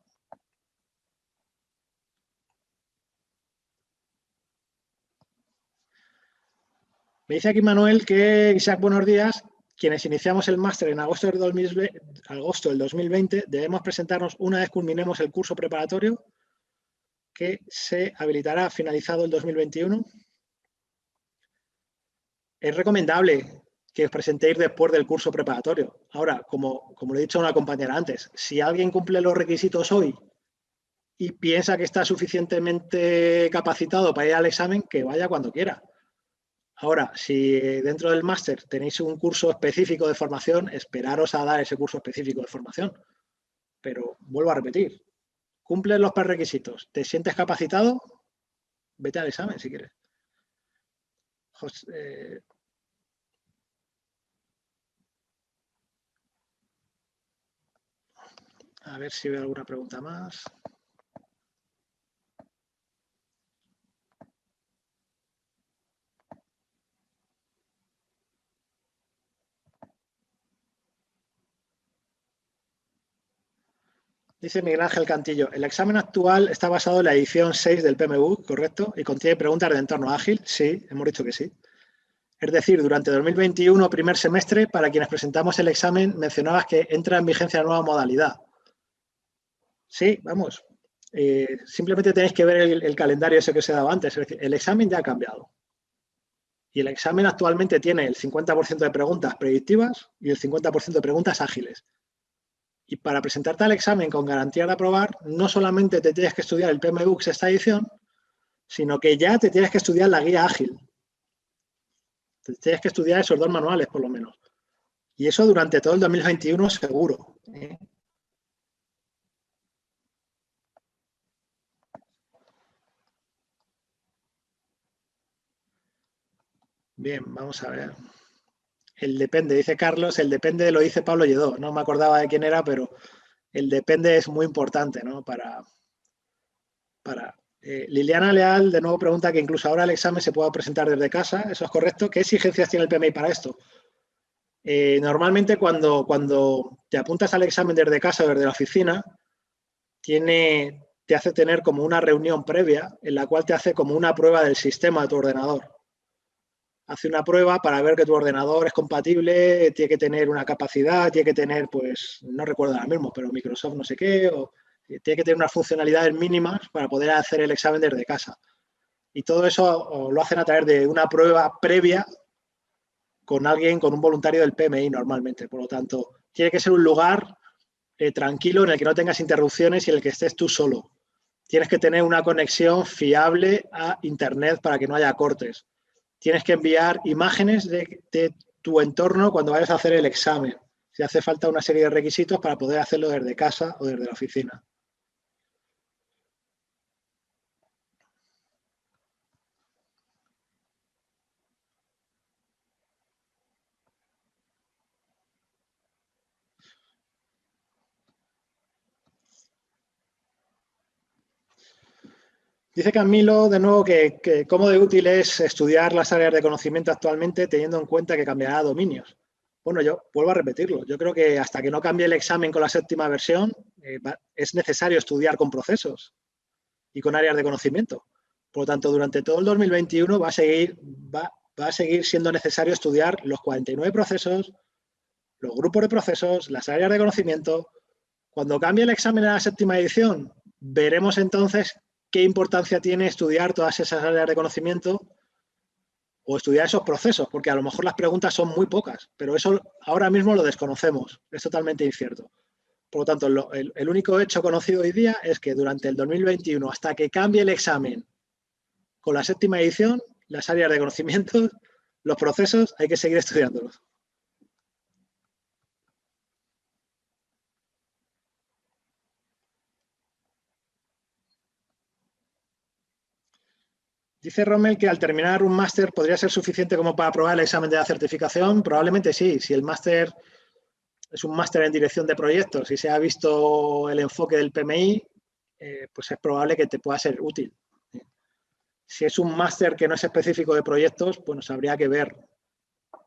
Me dice aquí Manuel que, Isaac, buenos días. Quienes iniciamos el máster en agosto del 2020 debemos presentarnos una vez culminemos el curso preparatorio que se habilitará finalizado el 2021. Es recomendable que os presentéis después del curso preparatorio. Ahora, como le he dicho a una compañera antes, si alguien cumple los requisitos hoy y piensa que está suficientemente capacitado para ir al examen, que vaya cuando quiera. Ahora, si dentro del máster tenéis un curso específico de formación, esperaros a dar ese curso específico de formación. Pero vuelvo a repetir, cumples los prerequisitos, te sientes capacitado, vete al examen si quieres. A ver si veo alguna pregunta más. Dice Miguel Ángel Cantillo, el examen actual está basado en la edición 6 del PMU, ¿correcto? ¿Y contiene preguntas de entorno ágil? Sí, hemos dicho que sí. Es decir, durante 2021, primer semestre, para quienes presentamos el examen, mencionabas que entra en vigencia la nueva modalidad. Sí, vamos. Simplemente tenéis que ver el calendario ese que os he dado antes. Es decir, el examen ya ha cambiado. Y el examen actualmente tiene el 50% de preguntas predictivas y el 50% de preguntas ágiles. Y para presentarte al examen con garantía de aprobar, no solamente te tienes que estudiar el PMBOK esta edición, sino que ya te tienes que estudiar la guía ágil. Te tienes que estudiar esos 2 manuales, por lo menos. Y eso durante todo el 2021 seguro. Bien, vamos a ver. El depende, dice Carlos, el depende lo dice Pablo Lledó. No me acordaba de quién era, pero el depende es muy importante, ¿no? Liliana Leal de nuevo pregunta que incluso ahora el examen se pueda presentar desde casa. ¿Eso es correcto? ¿Qué exigencias tiene el PMI para esto? Normalmente cuando te apuntas al examen desde casa o desde la oficina, te hace tener como una reunión previa en la cual te hace como una prueba del sistema de tu ordenador. Hace una prueba para ver que tu ordenador es compatible, tiene que tener una capacidad, tiene que tener, pues, no recuerdo ahora mismo, pero Microsoft no sé qué, o tiene que tener unas funcionalidades mínimas para poder hacer el examen desde casa. Y todo eso lo hacen a través de una prueba previa con alguien, con un voluntario del PMI normalmente. Por lo tanto, tiene que ser un lugar tranquilo en el que no tengas interrupciones y en el que estés tú solo. Tienes que tener una conexión fiable a Internet para que no haya cortes. Tienes que enviar imágenes de tu entorno cuando vayas a hacer el examen. Si hace falta una serie de requisitos para poder hacerlo desde casa o desde la oficina. Dice Camilo de nuevo que cómo de útil es estudiar las áreas de conocimiento actualmente teniendo en cuenta que cambiará dominios. Bueno, yo vuelvo a repetirlo. Yo creo que hasta que no cambie el examen con la séptima versión, es necesario estudiar con procesos y con áreas de conocimiento. Por lo tanto, durante todo el 2021 va a seguir siendo necesario estudiar los 49 procesos, los grupos de procesos, las áreas de conocimiento. Cuando cambie el examen a la séptima edición, veremos entonces qué importancia tiene estudiar todas esas áreas de conocimiento o estudiar esos procesos, porque a lo mejor las preguntas son muy pocas, pero eso ahora mismo lo desconocemos, es totalmente incierto. Por lo tanto, el único hecho conocido hoy día es que durante el 2021, hasta que cambie el examen con la séptima edición, las áreas de conocimiento, los procesos, hay que seguir estudiándolos. Dice Rommel que al terminar un máster podría ser suficiente como para aprobar el examen de la certificación. Probablemente sí, si el máster es un máster en dirección de proyectos y se ha visto el enfoque del PMI, pues es probable que te pueda ser útil. Si es un máster que no es específico de proyectos, pues habría que ver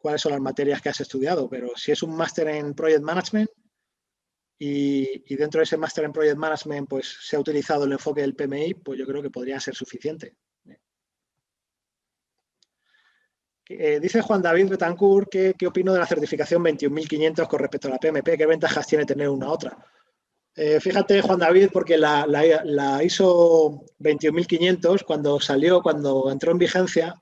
cuáles son las materias que has estudiado, pero si es un máster en Project Management y dentro de ese máster en Project Management pues se ha utilizado el enfoque del PMI, pues yo creo que podría ser suficiente. Dice Juan David Betancourt qué opino de la certificación 21.500 con respecto a la PMP, qué ventajas tiene tener una a otra. Fíjate, Juan David, porque la ISO 21.500, cuando entró en vigencia,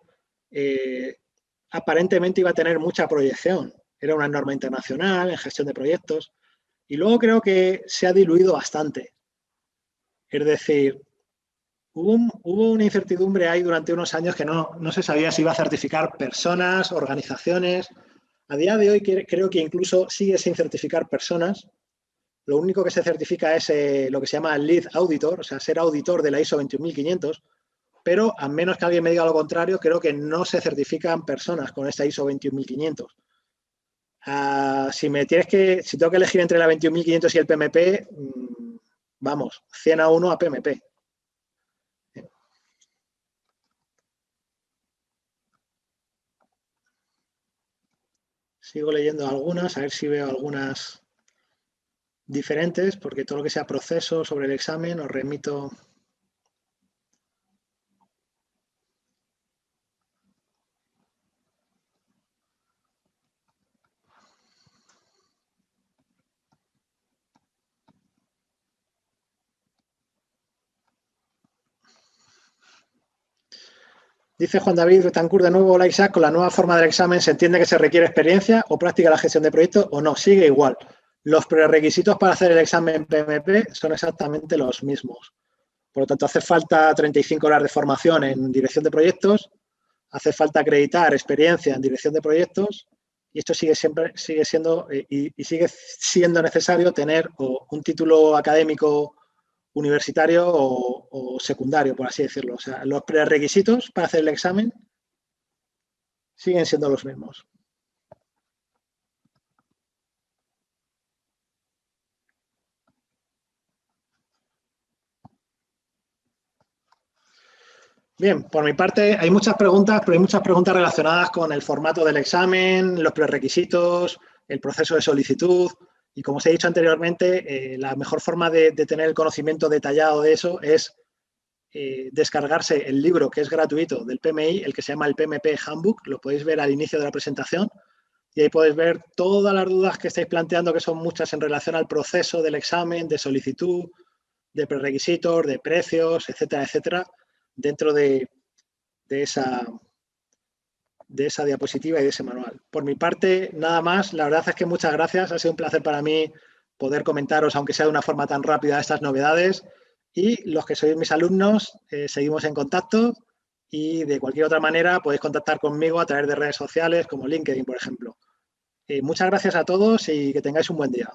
aparentemente iba a tener mucha proyección. Era una norma internacional en gestión de proyectos. Y luego creo que se ha diluido bastante. Es decir, hubo una incertidumbre ahí durante unos años que no se sabía si iba a certificar personas, organizaciones. A día de hoy creo que incluso sigue sin certificar personas. Lo único que se certifica es lo que se llama Lead Auditor, o sea, ser auditor de la ISO 21500, pero a menos que alguien me diga lo contrario, creo que no se certifican personas con esta ISO 21500. Si tengo que elegir entre la 21500 y el PMP, vamos, 100-1 a PMP. Sigo leyendo algunas, a ver si veo algunas. diferentes, porque todo lo que sea proceso sobre el examen os remito. Dice Juan David Betancourt de nuevo, hola Isaac, con la nueva forma del examen se entiende que se requiere experiencia o práctica en la gestión de proyectos o no, sigue igual. Los prerequisitos para hacer el examen PMP son exactamente los mismos. Por lo tanto, hace falta 35 horas de formación en dirección de proyectos, hace falta acreditar experiencia en dirección de proyectos y esto sigue siendo necesario tener un título académico universitario o secundario, por así decirlo. O sea, los prerequisitos para hacer el examen siguen siendo los mismos. Bien, por mi parte hay muchas preguntas, pero hay muchas preguntas relacionadas con el formato del examen, los prerequisitos, el proceso de solicitud y como os he dicho anteriormente, la mejor forma de tener el conocimiento detallado de eso es descargarse el libro que es gratuito del PMI, el que se llama el PMP Handbook, lo podéis ver al inicio de la presentación y ahí podéis ver todas las dudas que estáis planteando, que son muchas en relación al proceso del examen, de solicitud, de prerequisitos, de precios, etcétera, etcétera, dentro de esa diapositiva y de ese manual. Por mi parte, nada más. La verdad es que muchas gracias. Ha sido un placer para mí poder comentaros, aunque sea de una forma tan rápida, estas novedades. Y los que sois mis alumnos, seguimos en contacto y de cualquier otra manera podéis contactar conmigo a través de redes sociales como LinkedIn, por ejemplo. Muchas gracias a todos y que tengáis un buen día.